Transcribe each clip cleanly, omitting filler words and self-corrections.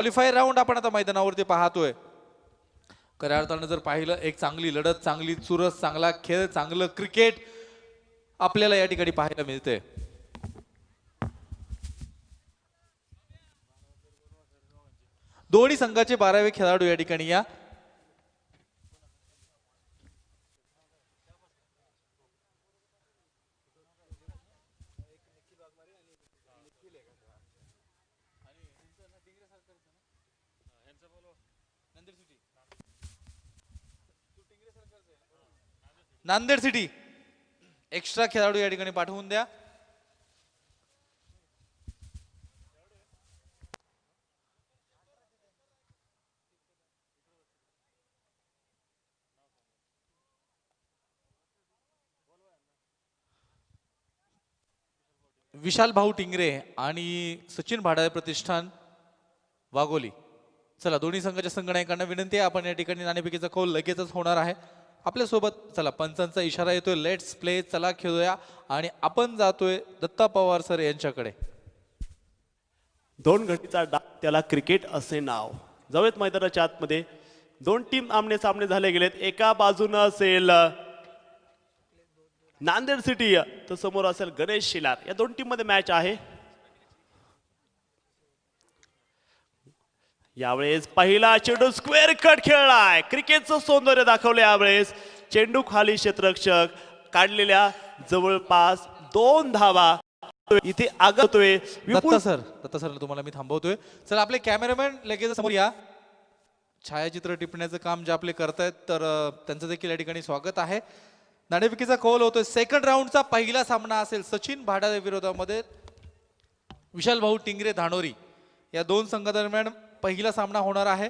Qualifier round आपण आता मैदानावरती पाहतोय. खऱ्या अर्थानं जर पाहिलं एक चांगली लढत, चांगली चुरस, चांगला खेळ, चांगलं क्रिकेट आपल्याला या ठिकाणी पाहायला मिळते. दोन्ही संघाचे 12वे खेळाडू या ठिकाणी या नांदेड सिटी एक्स्ट्रा खेळाडू या ठिकाणी पाठवून द्या. विशाल भाऊ टिंगरे आणि सचिन भाडाळे प्रतिष्ठान वाघोली. चला दोन्ही संघाच्या संघनायकांना विनंती आहे, आपण या ठिकाणी नाणेफेकीचा कौल लगेचच होणार आहे आपल्यासोबत. चला पंचांचा इशारा येतोय, लेट्स प्ले, चला खेळूया. आणि आपण जातोय दत्ता पवार सर यांच्याकडे. 2 घंटीचा डाव, त्याला क्रिकेट असे नाव. जाऊयात मैदानाच्या आतमध्ये. 2 टीम आमने सामने झाले गेलेत. एका बाजूनं असेल नांदेड सिटी तर समोर असेल गणेश शिलार. या 2 टीम मध्ये मॅच आहे. यावेळेस पहिला चेंडू स्क्वेअर कट खेळलाय. क्रिकेटचं सौंदर्य दाखवलं यावेळेस. चेंडू खाली क्षेत्ररक्षक काढलेल्या जवळपास 2 धावा इथे आगतोय. दत्ता सर तुम्हाला मी थांबवतोय. चला आपले कॅमेरामॅन लगेच समोर या. छायाचित्र टिपण्याचं काम जे आपले करतायत तर त्यांचं देखील या ठिकाणी स्वागत आहे. नाणेफेकीचा कौल होतोय. सेकंड राऊंडचा पहिला सामना असेल सचिन भाडाळे विरोधामध्ये विशाल भाऊ टिंगरे धानोरी. या 2 संघादरम्यान पहिला सामना होणार आहे.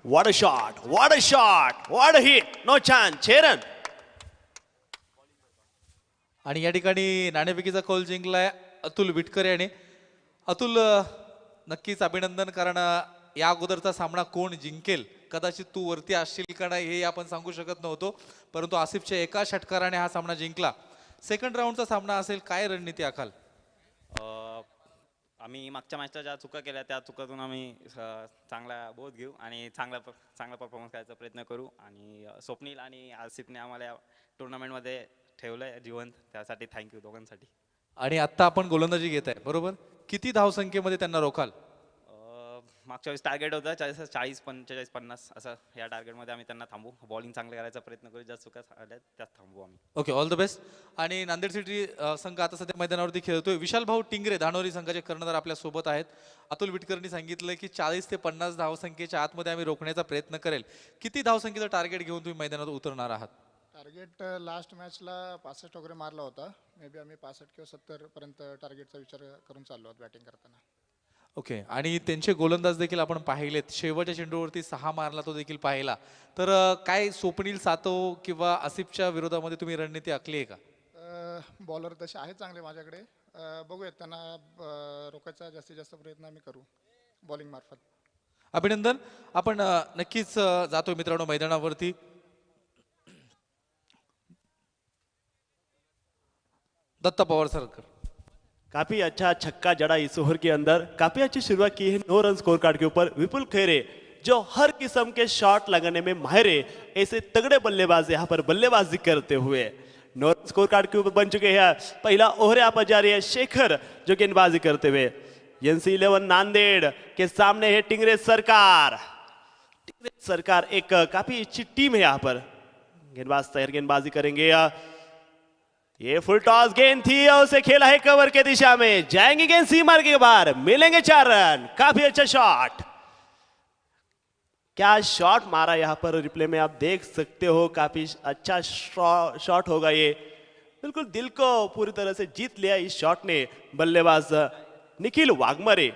What a shot, what a shot, what a hit, no chance, 6 run. आणि या ठिकाणी नाणेफेकीचा कौल जिंकलाय अतुल विटकर याने. अतुल नक्कीच अभिनंदन, कारण या अगोदरचा सामना कोण जिंकेल कदाचित तू वरती असशील का नाही हे आपण सांगू शकत नव्हतो, परंतु आसिफच्या एका षटकाराने हा सामना जिंकला. सेकंड राऊंडचा सामना असेल, काय रणनीती आखाल? आम्ही मागच्या मॅचच्या ज्या चुका केल्या त्या चुकातून आम्ही चांगला बोध घेऊ आणि चांगला परफॉर्मन्स करायचा प्रयत्न करू. आणि स्वप्नील आणि आसिफने आम्हाला या टुर्नामेंटमध्ये ठेवलंय जिवंत, त्यासाठी थँक्यू दोघांसाठी. आणि आता आपण गोलंदाजी घेत आहे बरोबर, किती धावसंख्येमध्ये त्यांना रोखाल? मागच्या वेळेस टार्गेट होतं 40, 45, 50 असं. या टार्गेटमध्ये आम्ही त्यांना थांबू, बॉलिंग चांगलं करायचा प्रयत्न करू, ज्या चुका आल्या त्यात थांबू आम्ही. Okay, all the best. आणि नांदेड सिटी संघ आता सध्या मैदानावरती खेळतोय. विशाल भाऊ टिंगरे धानोरी संघाचे कर्णधार आपल्या सोबत आहेत. अतुल विटकरनी सांगितलं की 40 ते 50 धावसंख्येच्या आतमध्ये आम्ही रोखण्याचा प्रयत्न करेल. किती धावसंख्येचं टार्गेट घेऊन तुम्ही मैदानात उतरणार आहात? टार्गेट लास्ट मॅचला 65 वगैरे मारला होता. मे बी आम्ही 65 किंवा 70 पर्यंत टार्गेटचा विचार करून चाललो आहोत बॅटिंग करताना. ओके. आणि त्यांचे गोलंदाज देखील आपण पाहिलेत. शेवटच्या चेंडूवरती 6 मारला तो देखील पाहिला. तर काय स्वप्नील सातव किंवा आसिफच्या विरोधामध्ये तुम्ही रणनीती आखली आहे का? बॉलर तसे आहेत चांगले माझ्याकडे. बघूयात, त्यांना रोखायचा जास्तीत जास्त प्रयत्न आम्ही करू बॉलिंग मार्फत. अभिनंदन. आपण नक्कीच जातो मित्रांनो मैदानावरती. दत्ता पवार सरकर. काफी अच्छा छक्का जड़ा इस ओवर के अंदर. काफी अच्छी शुरुआत की है 9 रन स्कोर कार्ड के ऊपर. विपुल खैरे जो हर किस्म के शॉट लगाने में माहिर है, ऐसे तगड़े बल्लेबाज यहाँ पर बल्लेबाजी करते हुए 9 रन स्कोर कार्ड के ऊपर बन चुके हैं. पहला ओवर यहाँ पर जारी है. शेखर जो गेंदबाजी करते हुए. NC11 नांदेड़ के सामने है टिंगरे सरकार. टिंगरे सरकार एक काफी अच्छी टीम है यहाँ पर. गेंदबाज तैयार गेंदबाजी करेंगे. ये फुल टॉस गेंद थी और उसे खेला है कवर के दिशा में. जाएंगे गेंद सीमा के बाहर, मिलेंगे 4 रन. काफी अच्छा शॉट. क्या शॉट मारा यहाँ पर, रिप्ले में आप देख सकते हो. काफी अच्छा शॉट होगा ये. बिल्कुल दिल को पूरी तरह से जीत लिया इस शॉट ने बल्लेबाज निखिल वाघमरे,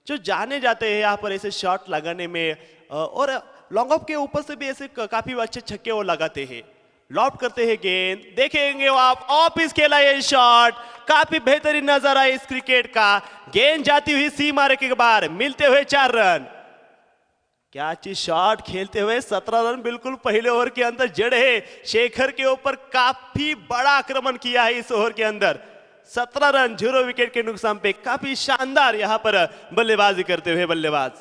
जो जाने जाते हैं यहाँ पर ऐसे शॉट लगाने में. और लॉन्ग ऑफ के ऊपर से भी ऐसे काफी अच्छे छक्के वो लगाते हैं. लॉफ्ट करते हैं गेंद, देखेंगे वो आप ऑफ पिच खेला ये शॉट. काफी बेहतरीन नजारा है इस क्रिकेट का. गेंद जाती हुई सीमा रेखा के बाहर, मिलते हुए 4 रन. क्या अच्छी शॉट खेलते हुए 17 रन बिल्कुल पहले ओवर के अंदर जड़े है. शेखर के ऊपर काफी बड़ा आक्रमण किया है इस ओवर के अंदर. 17 रन 0 विकेट के नुकसान पे काफी शानदार यहाँ पर बल्लेबाजी करते हुए बल्लेबाज।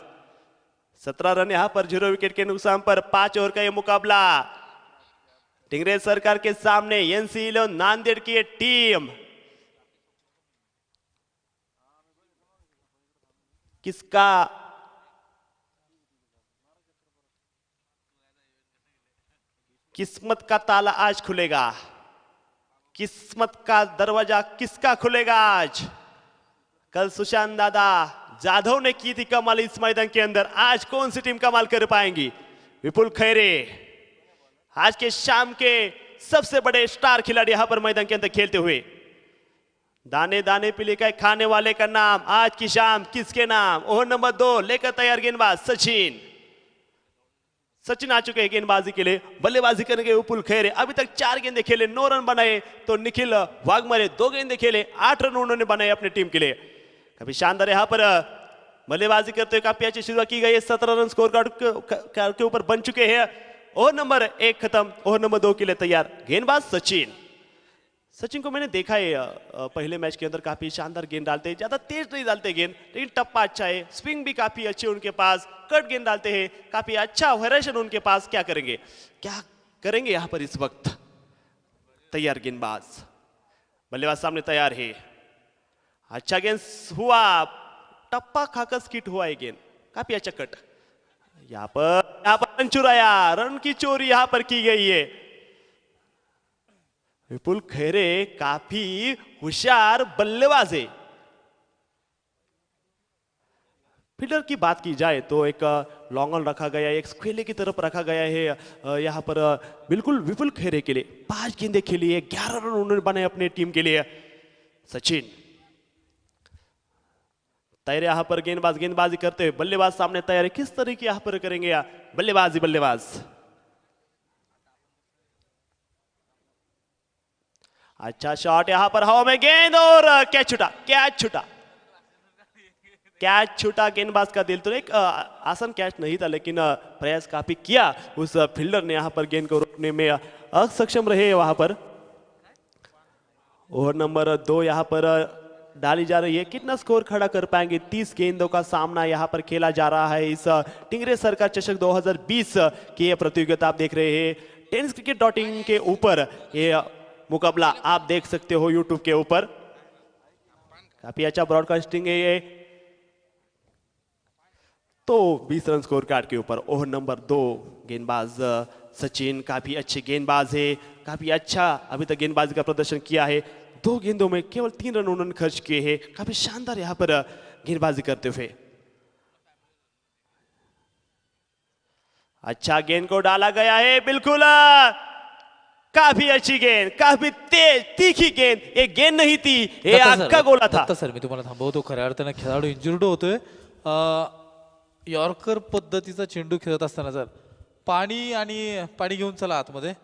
17 रन यहाँ पर 0 विकेट के नुकसान पर 5 ओवर का ये मुकाबला। टिंगरे सरकार के सामने एनसी 11 नांदेड़ की टीम। किसका किस्मत का ताला आज खुलेगा? किस्मत का दरवाजा किसका खुलेगा आज? कल सुशांत दादा जाधव ने की थी कमाल इस मैदान के अंदर, आज कौन सी टीम कमाल कर पाएंगी? विपुल खैरे आज के शाम के सबसे बड़े स्टार खिलाड़ी यहां पर मैदान के अंदर खेलते हुए। दाने दाने पे लिखा है खाने वाले का नाम, आज की शाम किसके नाम? ओवर नंबर 2 लेकर तैयार गेंदबाज सचिन। सचिन आ चुके हैं गेंदबाजी के लिए। बल्लेबाजी करेंगे विपुल खैरे। अभी तक 4 गेंदे खेले, 9 रन बनाए। तो निखिल वाघमरे 2 गेंदे खेले, 8 रन उन्होंने बनाए अपनी टीम के लिए। काफी शानदार यहाँ पर बल्लेबाजी करते हुए काफी अच्छी शुरुआत की गई है। 17 रन स्कोर कार्ड के ऊपर बन चुके हैं। ओवर नंबर 1 खत्म, ओवर नंबर 2 के लिए तैयार गेंदबाज सचिन। सचिन को मैंने देखा है पहले मैच के अंदर काफी शानदार गेंद डालते हैं, ज्यादा तेज नहीं डालते गेंद, लेकिन टप्पा अच्छा है, स्विंग भी काफी अच्छी उनके पास, कट गेंद डालते हैं, काफी अच्छा वेरिएशन उनके पास। क्या करेंगे यहाँ पर इस वक्त? तैयार गेंदबाज, बल्लेबाज सामने तैयार है। अच्छा गेंद हुआ, टप्पा खाकर स्किट हुआ है गेंद, काफी अच्छा कट। यहाँ पर रन चुराया, रन की चोरी यहाँ पर की गई है। विपुल खैरे काफी होशियार बल्लेबाज है। फील्डर की बात की जाए तो एक लॉन्ग ऑन रखा गया है, एक स्क्वेले की तरफ रखा गया है यहाँ पर बिल्कुल विपुल खैरे के लिए। 5 गेंदे खेली है, 11 रन उन्होंने बनाए अपनी टीम के लिए। सचिन तैयार यहाँ पर गेंदबाजी करते हुए, बल्लेबाज सामने तैयार है। किस तरीके यहाँ पर करेंगे बल्लेबाज। अच्छा शॉट यहाँ पर हवा में गेंद और कैच छूटा गेंदबाज का दिल। तो एक आसान कैच नहीं था, लेकिन प्रयास काफी किया उस फील्डर ने यहाँ पर गेंद को रोकने में असक्षम रहे वहां पर। ओवर नंबर 2 यहाँ पर डाली जा रही है। कितना स्कोर खड़ा कर पाएंगे? 30 गेंदों का सामना यहाँ पर खेला जा रहा है इस टिंगरे सरकार चषक 2020 की ये प्रतियोगिता आप देख रहे हैं। tenniscricket.in के ऊपर ये मुकाबला आप देख सकते हो यूट्यूब के ऊपर। काफी अच्छा ब्रॉडकास्टिंग है ये। तो 20 रन स्कोर कार्ड के ऊपर ओवर नंबर 2 गेंदबाज सचिन काफी अच्छे गेंदबाज है, काफी अच्छा अभी तक गेंदबाजी का प्रदर्शन किया है। 2 गेंदों में केवल 3 रन उन्होंने खर्च किए हैं। काफी शानदार यहाँ पर गेंदबाजी करते हुए। अच्छा गेंद को डाला गया है, बिल्कुल काफी अच्छी गेंद, काफी तेज तीखी गेंद। एक गेंद नहीं थी, ये अख्खा गोला था। सर मी तुम्हाला थांबवतो. खऱ्या अर्थाने खेळाडू इंजुर्ड होतोय. यॉर्कर पद्धतीचा चेंडू खेळत असताना जर पाणी घेऊन चला आतमध्ये.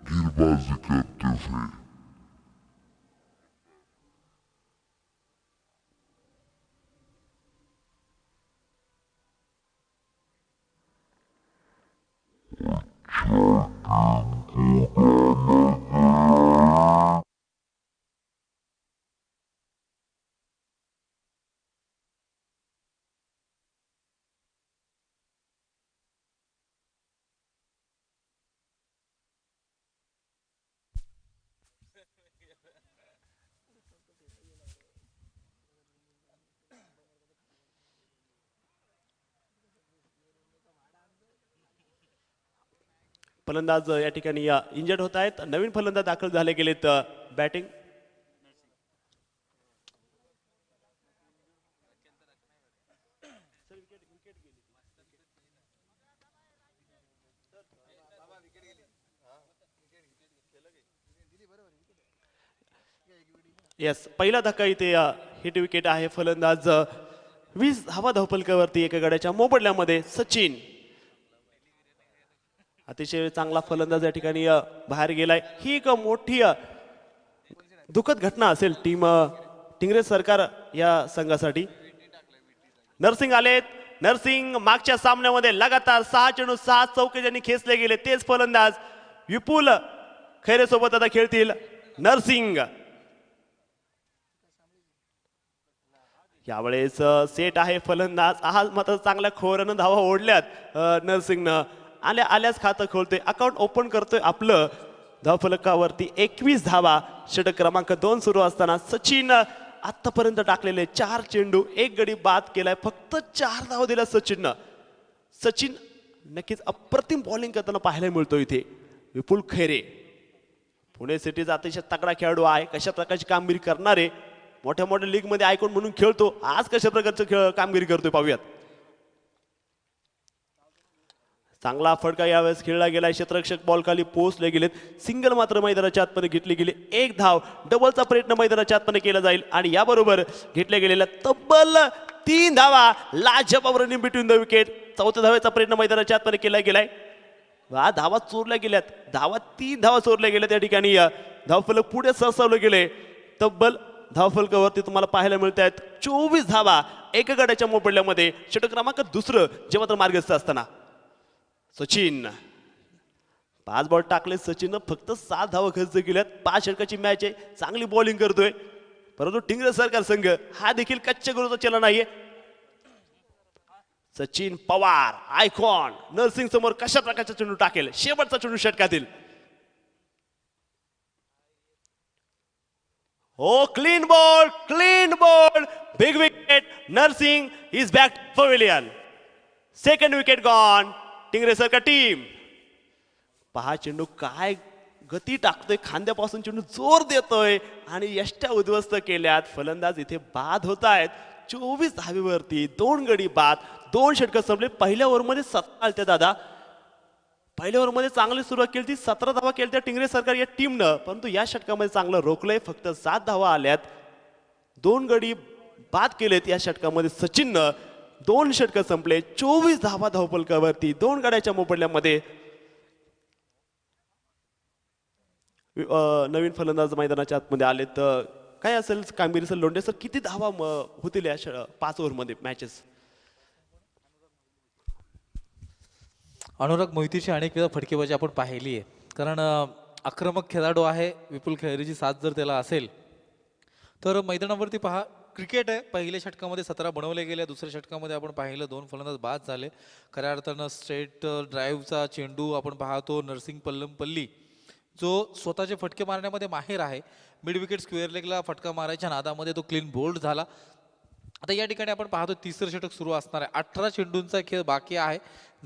गेंदबाजी करते हुए फलंदाज या ठिकाणी इंजर्ड होत आहेत. नवीन फलंदाज दाखल झाले गेलेत बॅटिंग. यस पहिला धक्का इथे हिट विकेट आहे. फलंदाज 20 धावा धावफलकावरती एका गड्याच्या मोबदल्यामध्ये सचिन. अतिशय चांगला फलंदाज या ठिकाणी बाहेर गेलाय. ही एक मोठी दुःखद घटना असेल टीम टिंगरे सरकार या संघासाठी. नरसिंग आलेत. नरसिंग मागच्या सामन्यामध्ये लगातार 6 चेंडू 6 चौके ज्यांनी खेचले गेले तेच फलंदाज विपुल खैरे सोबत आता खेळतील नरसिंग. यावेळेस सेट आहे फलंदाज. आज मात्र चांगल्या खोऱ्यानं धावा ओढल्यात नरसिंगनं. आल्याच खातं खोलतोय, अकाउंट ओपन करतोय आपलं. धावफलकावरती 21 धावा. षटक क्रमांक 2 सुरू असताना सचिन आतापर्यंत टाकलेले 4 चेंडू 1 गडी बाद केलाय. फक्त 4 धावा दिल्या सचिननं. सचिन नक्कीच अप्रतिम बॉलिंग करताना पाहायला मिळतो इथे. विपुल खैरे पुणे सिटीचा अतिशय तगडा खेळाडू आहे. कशा प्रकारची कामगिरी करणारे, मोठ्या मोठ्या लीग मध्ये आयकॉन म्हणून खेळतो. आज कशा प्रकारचं कामगिरी करतोय पाहूयात. चांगला फटका यावेळेस खेळला गेलाय. क्षेत्ररक्षक बॉल खाली पोहोचले गेलेत. सिंगल मात्र मैदानाच्या आतमध्ये घेतली गेली. 1 धाव. डबलचा प्रयत्न मैदानाच्या आतमध्ये केला जाईल आणि याबरोबर घेतल्या गेलेल्या तब्बल 3 धावा. लाजवाब रनिंग बिटवीन द विकेट. 4थ्या धावेचा प्रयत्न मैदानाच्या आतमध्ये केला गेलाय. धावा चोरल्या गेल्यात. 3 धावा चोरल्या गेल्या त्या ठिकाणी. धावफलक पुढे सरसावलं गेले. तब्बल धावफलकावरती तुम्हाला पाहायला मिळत आहेत 24 धावा एका गड्याच्या मोबदल्यामध्ये. षटक क्रमांक 2 जे मात्र मार्गस्थ असताना सचिन 5 बॉल टाकले. सचिन फक्त 7 धावा खर्च केल्यात. 5 षटकाची मॅच आहे. चांगली बॉलिंग करतोय. परंतु टिंगरे सरकार संघ हा देखील कच्च्या गुरूचा चला नाहीये. सचिन पवार आयकॉन नरसिंग समोर कशा प्रकारचा चेंडू टाकेल. शेवटचा चेंडू षटकातील. Oh, clean ball, big wicket. Nursing is back to pavilion. Second wicket gone. Tingre सरकार टीम. पहा चेंडू काय गती टाकतोय. खांद्यापासून चेंडू जोर देतोय आणि यष्ट्या उद्ध्वस्त केल्यात. फलंदाज इथे बाद होत आहेत. 24 धावेवरती 2 गडी बाद. 2 षटकं संपले. पहिल्या ओव्हरमध्ये 17 आलत्या दादा. पहिल्या ओव्हरमध्ये चांगली सुरुवात केली ती. 17 धावा केल्या टिंगरे सरकार या टीमनं. परंतु या षटकामध्ये चांगलं रोखलंय. फक्त 7 धावा आल्यात. 2 गडी बाद केलेत या षटकामध्ये सचिननं. 2 षटकं संपले. 24 धावा धावफलकावरती 2 गड्याच्या मोबदल्यामध्ये. नवीन फलंदाज मैदानाच्या आतमध्ये आले तर काय असेल कामगिरी सर लोंढे सर? किती धावा होतील या 5 ओव्हरमध्ये मॅचेस? अनुराग मोहितीची अनेक वेळा फटकेबाजी आपण पाहिली आहे. कारण आक्रमक खेळाडू आहे. विपुल खैरेची साथ जर त्याला असेल तर मैदानावरती पहा क्रिकेट आहे. पहिल्या षटकामध्ये 17 बनवले गेले. दुसऱ्या षटकामध्ये आपण पाहिलं 2 फलंदाज बाद झाले. खऱ्या अर्थानं स्ट्रेट ड्राईव्हचा चेंडू आपण पाहतो. नरसिंग पल्लमपल्ली जो स्वतःचे फटके मारण्यामध्ये माहेर आहे. मिड विकेट स्क्वेअर लेगला फटका मारायच्या नादामध्ये तो क्लीन बोल्ड झाला. आता या ठिकाणी आपण पाहतो 3रं षटक सुरू असणार आहे. 18 चेंडूंचा खेळ बाकी आहे.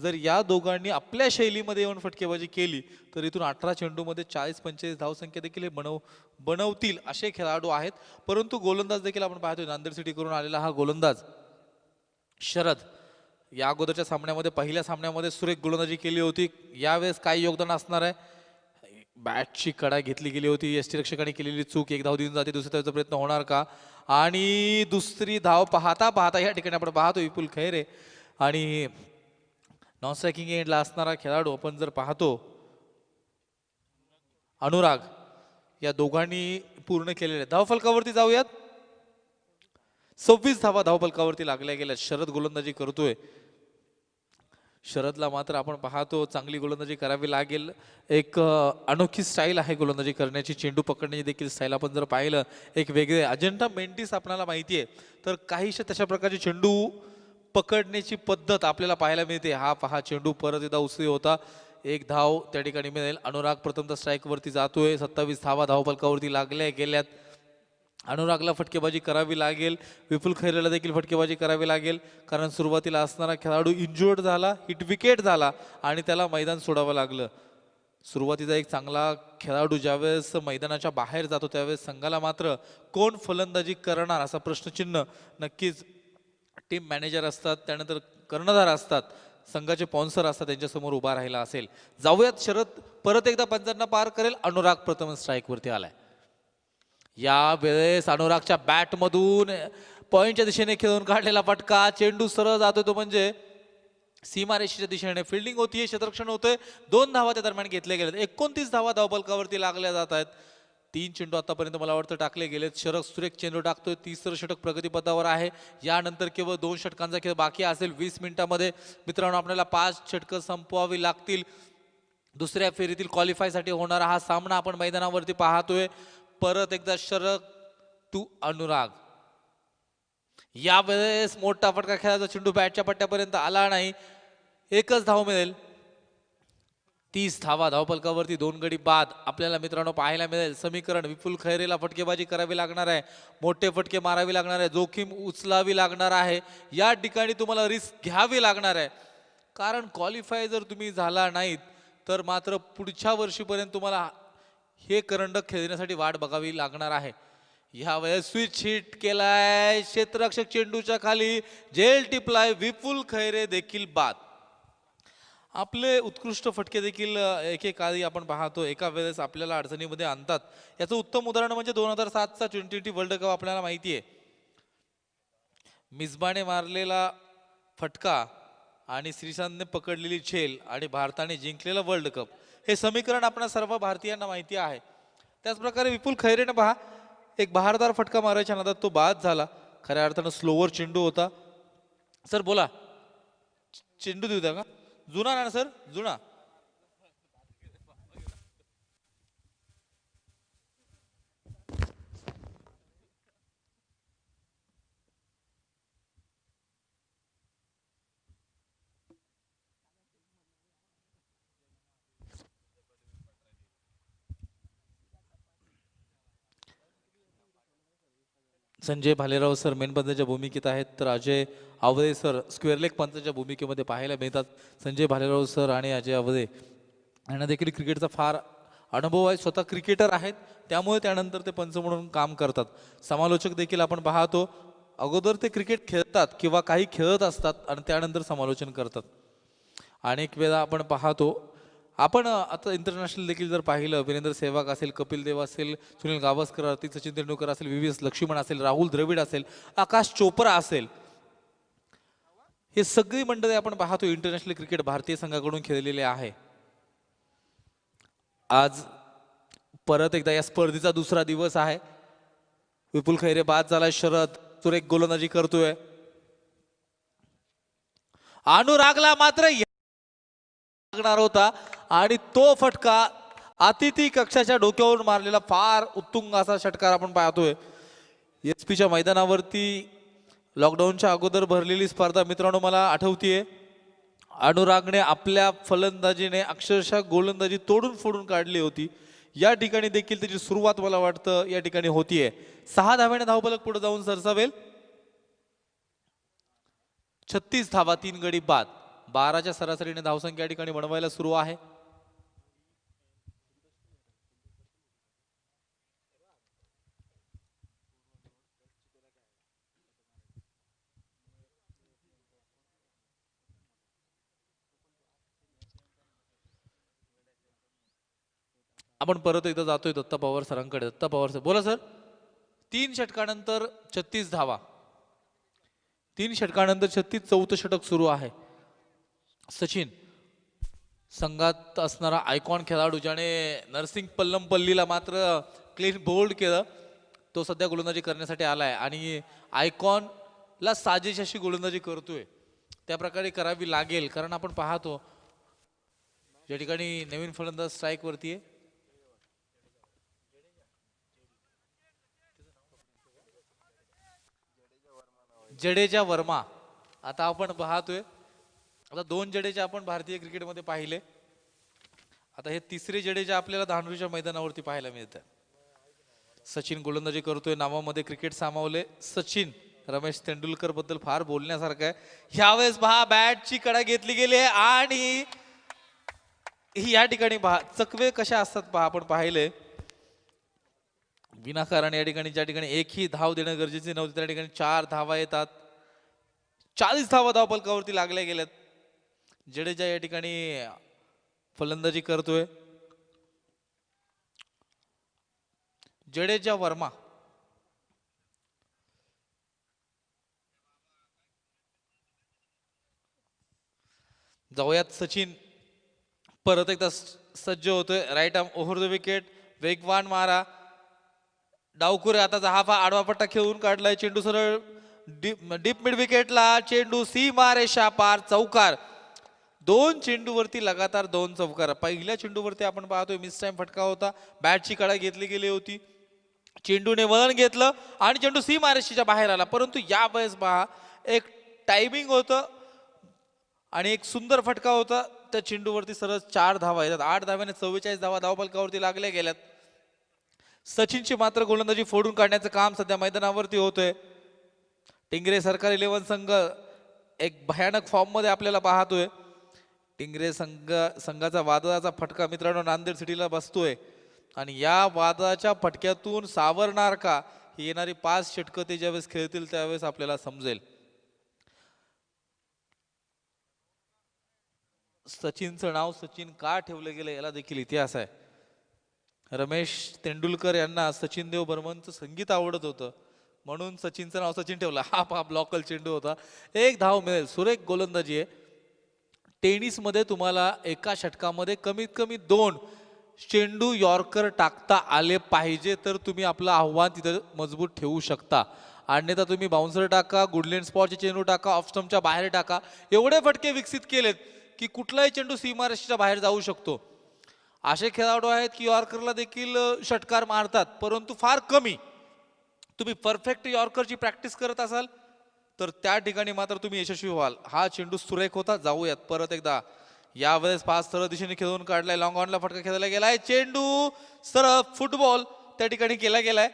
जर या दोघांनी आपल्या शैलीमध्ये येऊन फटकेबाजी केली तर इथून 18 चेंडूमध्ये 40-45 धावसंख्या देखील बनवतील असे खेळाडू आहेत. परंतु गोलंदाज देखील आपण पाहतो नांदेड सिटी करून आलेला हा गोलंदाज शरद या अगोदरच्या सामन्यामध्ये पहिल्या सामन्यामध्ये सुरेख गोलंदाजी केली होती. यावेळेस काय योगदान असणार आहे? बॅटची कडा घेतली गेली होती. यष्टीरक्षकाने केलेली चूक. 1 धाव देऊन जाते. दुसऱ्या धावेचा प्रयत्न होणार का? आणि दुसरी धाव पाहता पाहता या ठिकाणी आपण पाहतो विपुल खैरे आणि नॉन स्ट्रायकिंग एंडला असणारा खेळाडू आपण जर पाहतो अनुराग या दोघांनी पूर्ण केलेले. धावफलकावरती जाऊयात. 26 धावा धावफलकावरती लागल्या गेल्या. शरद गोलंदाजी करतोय. शरदला मात्र आपण पाहतो चांगली गोलंदाजी करावी लागेल. एक अनोखी स्टाईल आहे गोलंदाजी करण्याची. चेंडू पकडण्याची देखील स्टाईल आपण जर पाहिलं एक वेगळे अजंठा मेंटिस आपल्याला माहिती आहे तर काहीशा तशा प्रकारचे चेंडू पकडण्याची पद्धत आपल्याला पाहायला मिळते. हा पहा चेंडू परत एकदा उसळी होता. 1 धाव त्या ठिकाणी मिळेल. अनुराग प्रथमतः स्ट्राईकवरती जातोय. 27 धावा धावफलकावरती लागल्या गेल्यात. अनुरागला फटकेबाजी करावी लागेल. विपुल खैरेला देखील फटकेबाजी करावी लागेल कारण सुरुवातीला असणारा खेळाडू इंज्युअर्ड झाला. हिट विकेट झाला आणि त्याला मैदान सोडावं लागलं. सुरुवातीचा एक चांगला खेळाडू ज्यावेळेस मैदानाच्या बाहेर जातो त्यावेळेस संघाला मात्र कोण फलंदाजी करणार असा प्रश्नचिन्ह नक्कीच टीम मॅनेजर असतात त्यानंतर कर्णधार असतात संघाचे स्पॉन्सर असतात त्यांच्यासमोर उभा राहिला असेल. जाऊयात. शरद परत एकदा पंचांना पार करेल. अनुराग प्रथम स्ट्राईकवरती आलाय. या वेळेस अनुरागच्या बॅटमधून पॉइंटच्या दिशेने खेळून काढलेला फटका. चेंडू सरळ जातोय तो म्हणजे सीमारेषेच्या दिशेने. फिल्डिंग होतीये. क्षेत्ररक्षण होतंय. 2 धावा त्या दरम्यान घेतल्या गेल्या. 29 धावा धावफलकावरती लागल्या जात आहेत. 3 चेंडू आतापर्यंत मला वाटतं टाकले गेलेत. शरद सुरेख चेंडू टाकतोय. तिसरं षटक प्रगतीपथावर आहे. यानंतर केवळ 2 षटकांचा खेळ बाकी असेल 20 मिनिटांमध्ये. मित्रांनो आपल्याला 5 षटकं संपवावी लागतील. दुसऱ्या फेरीतील क्वालिफायसाठी होणारा हा सामना आपण मैदानावरती पाहतोय. परत एकदा शरद टू अनुराग. यावेळेस मोठा फटका खेळायचा चेंडू बॅटच्या पट्ट्यापर्यंत आला नाही. एकच धाव मिळेल. 30 धावा धावफलकावरती 2 गडी बाद आपल्याला मित्रांनो पाहायला मिळेल. समीकरण विपुल खैरेला फटकेबाजी करावी लागणार आहे. मोठे फटके मारावी लागणार आहे. जोखीम उचलावी लागणार आहे. या ठिकाणी तुम्हाला रिस्क घ्यावी लागणार आहे. कारण क्वालिफाय जर तुम्ही झाला नाहीत तर मात्र पुढच्या वर्षीपर्यंत तुम्हाला हे करंडक खेळण्यासाठी वाट बघावी लागणार आहे. ह्या वेळेस स्विच हिट केलाय क्षेत्ररक्षक चेंडूच्या खाली. झेल टिपलाय. विपुल खैरे देखील बाद. आपले उत्कृष्ट फटके देखील एकेकाळी आपण पाहतो एका वेळेस आपल्याला अडचणीमध्ये आणतात. याचं उत्तम उदाहरण म्हणजे 2007चा T20 वर्ल्ड कप आपल्याला माहिती आहे. मिसबाने मारलेला फटका आणि श्रीशांतने पकडलेली झेल आणि भारताने जिंकलेला वर्ल्ड कप हे समीकरण आपल्या सर्व भारतीयांना माहिती आहे. त्याच प्रकारे विपुल खैरेने पहा एक बहारदार फटका मारायच्या नादात तो बाद झाला. खऱ्या अर्थानं स्लोवर चेंडू होता. सर बोला चेंडू देऊ द्या का? जुना ना सर जुना. संजय भालेराव सर मेन पंचाच्या भूमिकेत आहेत तर अजय आवदे सर स्क्वेअर लेग पंचाच्या भूमिकेमध्ये पाहायला मिळतात. संजय भालेराव सर आणि अजय आवदे यांना देखील क्रिकेटचा फार अनुभव आहे. स्वतः क्रिकेटर आहेत त्यामुळे त्यानंतर ते पंच म्हणून काम करतात. समालोचक देखील आपण पाहतो अगोदर ते क्रिकेट खेळतात किंवा काही खेळत असतात आणि त्यानंतर समालोचन करतात. अनेक वेळा आपण पाहतो आपण आता इंटरनॅशनल देखील जर पाहिलं वीरेंद्र सेहवाग असेल, कपिल देव असेल, सुनील गावस्कर असतील, सचिन तेंडुलकर असेल, VVS लक्ष्मण असेल, राहुल द्रविड असेल, आकाश चोप्रा असेल, हे सगळी मंडळी आपण पाहतो इंटरनॅशनल क्रिकेट भारतीय संघाकडून खेळलेले आहे. आज परत एकदा या स्पर्धेचा दुसरा दिवस आहे. विपुल खैरे बाद झाला. शरद सुरेख गोलंदाजी करतोय. अनुरागला मात्र लागणार होता आणि तो फटका अतिथी कक्षाच्या डोक्यावरून मारलेला फार उत्तुंग असा षटकार आपण पाहतोय. SP च्या मैदानावरती लॉकडाऊनच्या अगोदर भरलेली स्पर्धा मित्रांनो मला आठवतीये. अनुरागने आपल्या फलंदाजीने अक्षरशः गोलंदाजी तोडून फोडून काढली होती. या ठिकाणी देखील त्याची सुरुवात मला वाटतं या ठिकाणी होतीये. 6 धाव्याने धावफलक पुढे जाऊन सरसावेल. 36 धावा 3 गडी बाद. 12च्या सरासरीने धावसंख्या या ठिकाणी बनवायला सुरू आहे. आपण परत एकदा जातोय दत्ता पवार सरांकडे. दत्ता पवार सर बोला सर. 3 षटकानंतर 36 धावा. 3 षटकानंतर 36 चौथं षटक सुरू आहे. सचिन संघात असणारा आयकॉन खेळाडू ज्याने नरसिंग पल्लमपल्लीला मात्र क्लीन बोल्ड केलं तो सध्या गोलंदाजी करण्यासाठी आलाय आणि आयकॉनला साजेश अशी गोलंदाजी करतोय. त्या प्रकारे करावी लागेल कारण आपण पाहतो या ठिकाणी नवीन फलंदाज स्ट्राईक वरती आहे. जडेजा वर्मा. आता आपण पाहतोय आता 2 जडेजा आपण भारतीय क्रिकेटमध्ये पाहिले. आता हे तिसरे जडेजा आपल्याला धानूरच्या मैदानावरती पाहायला मिळतं. सचिन गोलंदाजी करतोय. नावामध्ये क्रिकेट सामावले. सचिन रमेश तेंडुलकर बद्दल फार बोलण्यासारखं आहे. ह्यावेळेस पहा बॅटची कडा घेतली गेली आहे आणि या ठिकाणी पहा चकवे कशा असतात पहा आपण पाहिले. विनाकारण या ठिकाणी ज्या ठिकाणी एकही धाव देणं गरजेचे नव्हते त्या ठिकाणी 4 धावा येतात. 40 धावा धावफलकावरती लागल्या गेल्यात. जडेजा या ठिकाणी फलंदाजी करतोय. जडेजा वर्मा जाऊयात. सचिन परत एकदा सज्ज होतोय. Right arm over the wicket. वेगवान मारा. डावकुरे आता हा आडवा पट्टा खेळून काढलाय, चेंडू सरळ डीप मिड विकेटला, चेंडू सीमा रेषा पार, चौकार. दोन चेंडूवरती लगातार दोन चौकार. पहिल्या चेंडूवरती आपण पाहतोय मिस टाइम फटका होता, बॅटची कडा घेतली गेली होती, चेंडूने वळण घेतलं आणि चेंडू सीमा रेषेच्या बाहेर आला. परंतु या वेळेस पहा एक टायमिंग होतं आणि एक सुंदर फटका होता. त्या चेंडूवरती सरळ 4 धावा येतात. 8 धाव्याने 44 धावा धावफलकावरती लागल्या गेल्यात. सचिनची मात्र गोलंदाजी फोडून काढण्याचं काम सध्या मैदानावरती होतोय. टिंगरे सरकार 11 संघ एक भयानक फॉर्म मध्ये आपल्याला पाहतोय. टिंगरे संघाचा वादळाचा फटका मित्रांनो नांदेड सिटीला बसतोय आणि या वादळाच्या फटक्यातून सावरणार का ही येणारी 5 षटकं ते ज्यावेळेस खेळतील त्यावेळेस आपल्याला समजेल. सचिनचं नाव सचिन का ठेवलं गेलं याला देखील इतिहास आहे. रमेश तेंडुलकर यांना सचिन देव बर्मनचं संगीत आवडत होतं म्हणून सचिनचं नाव सचिन ठेवलं. हा ब्लॉकल चेंडू होता, एक धाव मिळेल. सुरेख गोलंदाजी आहे. टेनिसमध्ये तुम्हाला एका षटकामध्ये कमीत कमी 2 चेंडू यॉर्कर टाकता आले पाहिजे तर तुम्ही आपलं आव्हान तिथं मजबूत ठेवू शकता. अन्यथा तुम्ही बाउन्सर टाका, गुडलेंड स्पॉटचे चेंडू टाका, ऑफ स्टंपच्या बाहेर टाका, एवढे फटके विकसित केलेत की कुठलाही चेंडू सीमारेषेच्या बाहेर जाऊ शकतो. असे खेळाडू आहेत की यॉर्करला देखील षटकार मारतात परंतु फार कमी. तुम्ही परफेक्ट यॉर्करची प्रॅक्टिस करत असाल तर त्या ठिकाणी मात्र तुम्ही यशस्वी व्हाल. हा चेंडू सुरेख होता. जाऊयात परत एकदा. यावेळेस 5 सरळ दिशेने खेळून काढलाय, लॉंग ऑनला फटका खेळला गेलाय, चेंडू सरळ फुटबॉल त्या ठिकाणी केला गेलाय.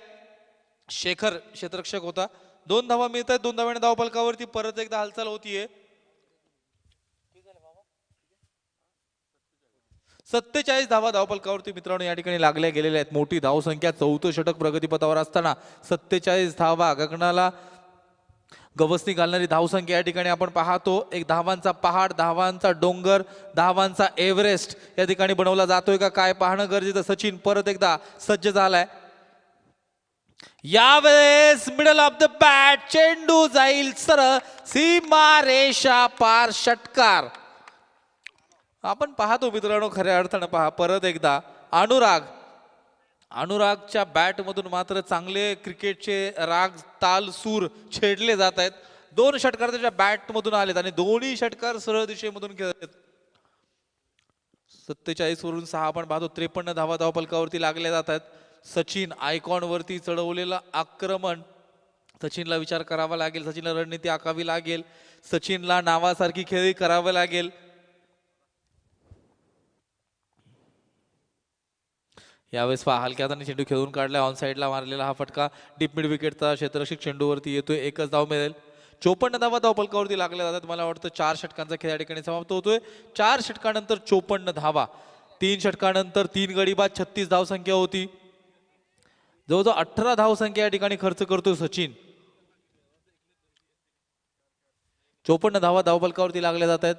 शेखर क्षेत्ररक्षक होता. 2 धावा मिळत आहेत. 2 धाव्याने धावफलकावरती परत एकदा हालचाल होतीये. 47 धावा धावफलकावरती मित्रांनो या ठिकाणी लागल्या गेलेल्या आहेत. मोठी धावसंख्या, 4थं षटक प्रगतीपथावर असताना 47 धावा गगनाला गवसणी घालणारी धावसंख्या या ठिकाणी आपण पाहतो. एक धावांचा पहाड, धावांचा डोंगर, धावांचा एव्हरेस्ट या ठिकाणी बनवला जातोय का काय पाहणं गरजेचं. सचिन परत एकदा सज्ज झालाय. यावेळेस मिडल ऑफ द बॅट, चेंडू जाईल सरळ सीमा रेषा पार, षटकार. आपण पाहतो मित्रांनो खऱ्या अर्थानं पहा परत एकदा अनुरागच्या बॅट मधून मात्र चांगले क्रिकेटचे राग ताल सूर छेडले जात आहेत. 2 षटकार त्याच्या बॅट मधून आलेत आणि दोन्ही षटकार सरळ दिशेमधून खेळत. 47 वरून 6 आपण पाहतो. 53 धावा धावफलकावरती लागल्या जात आहेत. सचिन आयकॉन वरती चढवलेलं आक्रमण. सचिनला विचार करावा लागेल, सचिनला रणनीती आखावी लागेल, सचिनला नावासारखी खेळी करावी लागेल. यावेळेस हलक्या हाताने चेंडू खेळून काढलाय. ऑन साईडला मारलेला हा फटका डीप मिड विकेटचा क्षेत्ररक्षक चेंडूवरती येतोय. एकच धाव मिळेल. 54 धावा धावफलकावरती लागल्या जातात. मला वाटतं 4 षटकांचा खेळ या ठिकाणी समाप्त होतोय. 4 षटकानंतर 54 धावा, 3 षटकानंतर 3 गडी बाद, 36 धावसंख्या होती. जवळजवळ 18 धावसंख्या या ठिकाणी खर्च करतोय सचिन. 54 धावा धावफलकावरती लागल्या जात आहेत.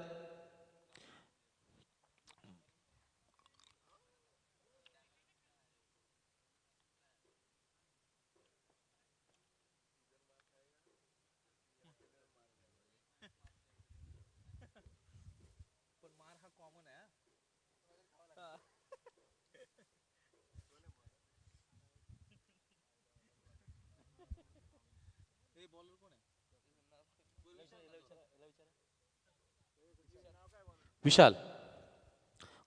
विशाल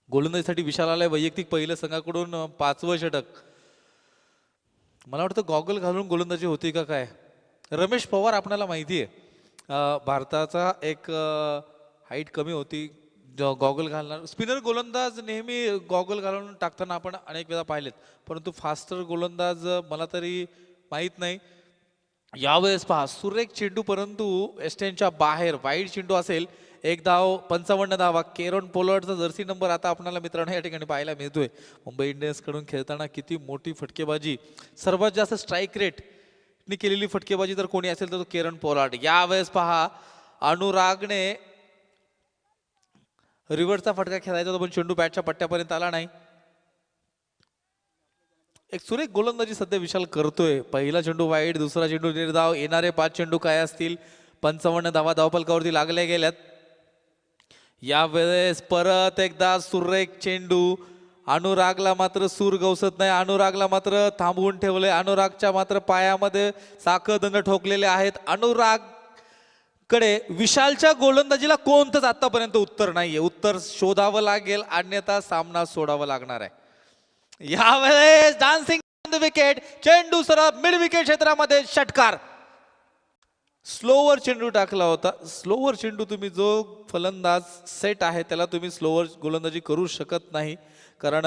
गोलंदाजीसाठी विशाल आलाय. वैयक्तिक पहिलं संघाकडून 5वं षटक. मला वाटतं गॉगल घालून गोलंदाजी होती का काय. रमेश पवार आपल्याला माहिती आहे भारताचा एक हाईट कमी होती, गॉगल घालणार स्पिनर गोलंदाज नेहमी गॉगल घालून टाकताना आपण अनेक वेळा पाहिलेत, परंतु फास्टर गोलंदाज मला तरी माहीत नाही. यावेळेस पहा सुरेख चेंडू परंतु एस्टेनच्या बाहेर वाईड चेंडू असेल. 1 धाव, 55 धावा. केरन पोलार्डचा जर्सी नंबर आता आपल्याला मित्रांनो या ठिकाणी पाहायला मिळतोय. मुंबई इंडियन्स कडून खेळताना किती मोठी फटकेबाजी, सर्वात जास्त स्ट्राईक रेट नि केलेली फटकेबाजी जर कोणी असेल तर तो केरन पोलार्ड. यावेळेस पहा अनुरागने रिव्हर्सचा फटका खेळायचा होता पण चेंडू बॅटच्या पट्ट्यापर्यंत आला नाही. एक सुरेख गोलंदाजी सध्या विशाल करतोय. पहिला चेंडू वाईड, दुसरा चेंडू निर्धाव. येणारे 5 चेंडू काय असतील. 55 धावा धावफलकावरती लागल्या गेल्यात. यावेळेस परत एकदा सुरेख चेंडू अनुरागला मात्र सूर गवसत नाही, अनुरागला मात्र थांबवून ठेवलंय, अनुरागच्या मात्र पायामध्ये साखळदंड ठोकलेले आहेत. अनुराग कडे विशालच्या गोलंदाजीला कोणतंच आतापर्यंत उत्तर नाहीये, उत्तर शोधावं लागेल अन्यथा सामना सोडावा लागणार आहे. यावेळेस डान्सिंग विकेट, चेंडू सरळ मिड विकेट क्षेत्रामध्ये षटकार. स्लोवर चेंडू टाकला होता. स्लोवर चेंडू तुम्ही जो फलंदाज सेट आहे त्याला तुम्ही स्लोवर गोलंदाजी करू शकत नाही, कारण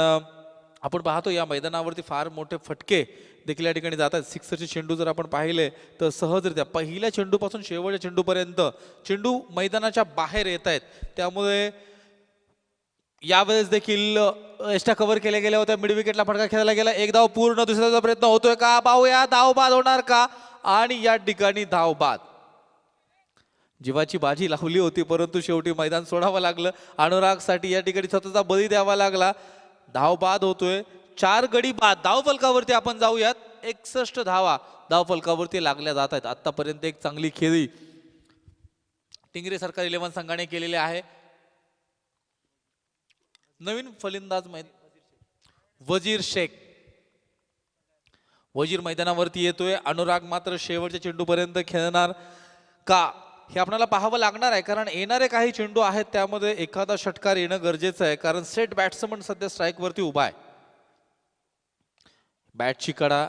आपण पाहतो या मैदानावरती फार मोठे फटके देखील या ठिकाणी जातात. सिक्सरचे चेंडू जर आपण पाहिले तर सहजरित्या पहिल्या चेंडूपासून शेवटच्या चेंडूपर्यंत चेंडू मैदानाच्या बाहेर येत आहेत. त्यामुळे यावेळेस देखील एक्स्ट्रा कव्हर केल्या गेल्या होत्या. मिड विकेटला फटका खेळला गेला. एक धाव पूर्ण, दुसऱ्याचा प्रयत्न होतोय का पाहूया. धाव बाद होणार का? आणि या ठिकाणी धाव बाद. जीवाची बाजी लावली होती परंतु शेवटी मैदान सोडावं लागलं. अनुरागसाठी या ठिकाणी स्वतःचा बळी द्यावा लागला. धाव बाद होतोय. 4 गडी बाद. धाव फलकावरती आपण जाऊयात. 61 धावा धाव फलकावरती लागल्या जात आहेत. आतापर्यंत एक चांगली खेळी टिंगरे सरकार 11 संघाने केलेली आहे. नवीन फलंदाज वजीर शेख. वजीर मैदानावरती येतोय. अनुराग मात्र शेवटच्या चेंडूपर्यंत खेळणार का हे आपल्याला पाहावं लागणार आहे, कारण येणारे काही चेंडू आहेत त्यामध्ये एखादा षटकार येणं गरजेचं आहे, कारण सेट बॅट्समन सध्या स्ट्राईक वरती उभा आहे. बॅटची कडा,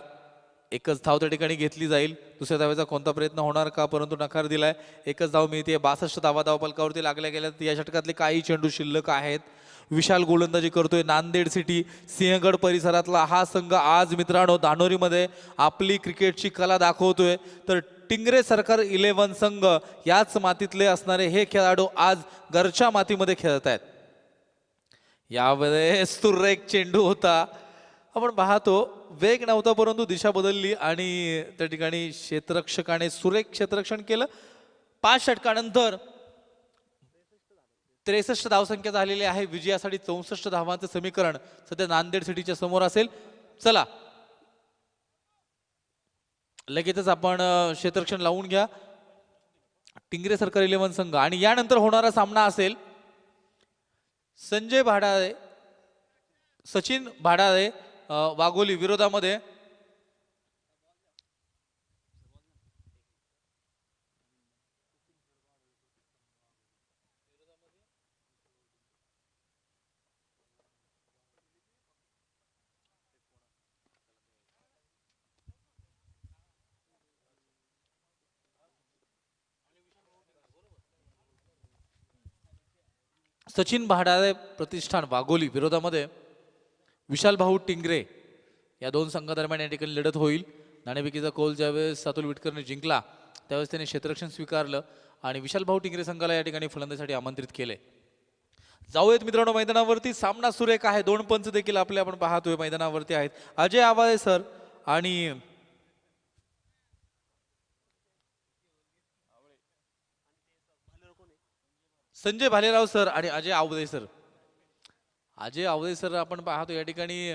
एकच धाव त्या ठिकाणी घेतली जाईल. दुसऱ्या धावेचा कोणता प्रयत्न होणार का, परंतु नकार दिलाय. एकच धाव मिळते. 62 धावा धाव फलकावरती लागल्या गेल्यात. या षटकातले काही चेंडू शिल्लक आहेत. विशाल गोलंदाजी करतोय. नांदेड सिटी सिंहगड परिसरातला हा संघ आज मित्रांनो धानोरीमध्ये आपली क्रिकेटची कला दाखवतोय. तर टिंगरे सरकार 11 संघ याच मातीतले असणारे हे खेळाडू आज घरच्या मातीमध्ये खेळत आहेत. यावेळेस सुरेख चेंडू होता. आपण पाहतो वेग नव्हता परंतु दिशा बदलली आणि त्या ठिकाणी क्षेत्ररक्षकाने सुरेख क्षेत्ररक्षण केलं. 5 षटकानंतर 63 धावसंख्या झालेली आहे. विजयासाठी 64 धावांचं समीकरण सध्या नांदेड सिटीच्या समोर असेल. चला लगेचच आपण क्षेत्ररक्षण लावून घ्या. टिंगरे सरकार 11 संघ आणि यानंतर होणारा सामना असेल संजय भाडाळे सचिन भाडाळे वाघोली विरोधामध्ये सचिन भाडाळे प्रतिष्ठान वाघोली विरोधामध्ये विशाल भाऊ टिंगरे या 2 संघादरम्यान या ठिकाणी लढत होईल. नाणेफेकीचा कौल ज्यावेळेस सातुल विटकरने जिंकला त्यावेळेस त्याने क्षेत्ररक्षण स्वीकारलं आणि विशाल भाऊ टिंगरे संघाला या ठिकाणी फलंदाजीसाठी आमंत्रित केले. जाऊयात मित्रांनो मैदानावरती. सामना सुरेख आहे. 2 पंच देखील आपले आपण पाहतोय मैदानावरती आहेत. अजय आवाळे सर आणि संजय भालेराव सर आणि अजय आवळे सर. अजय आवळे सर आपण पाहतो या ठिकाणी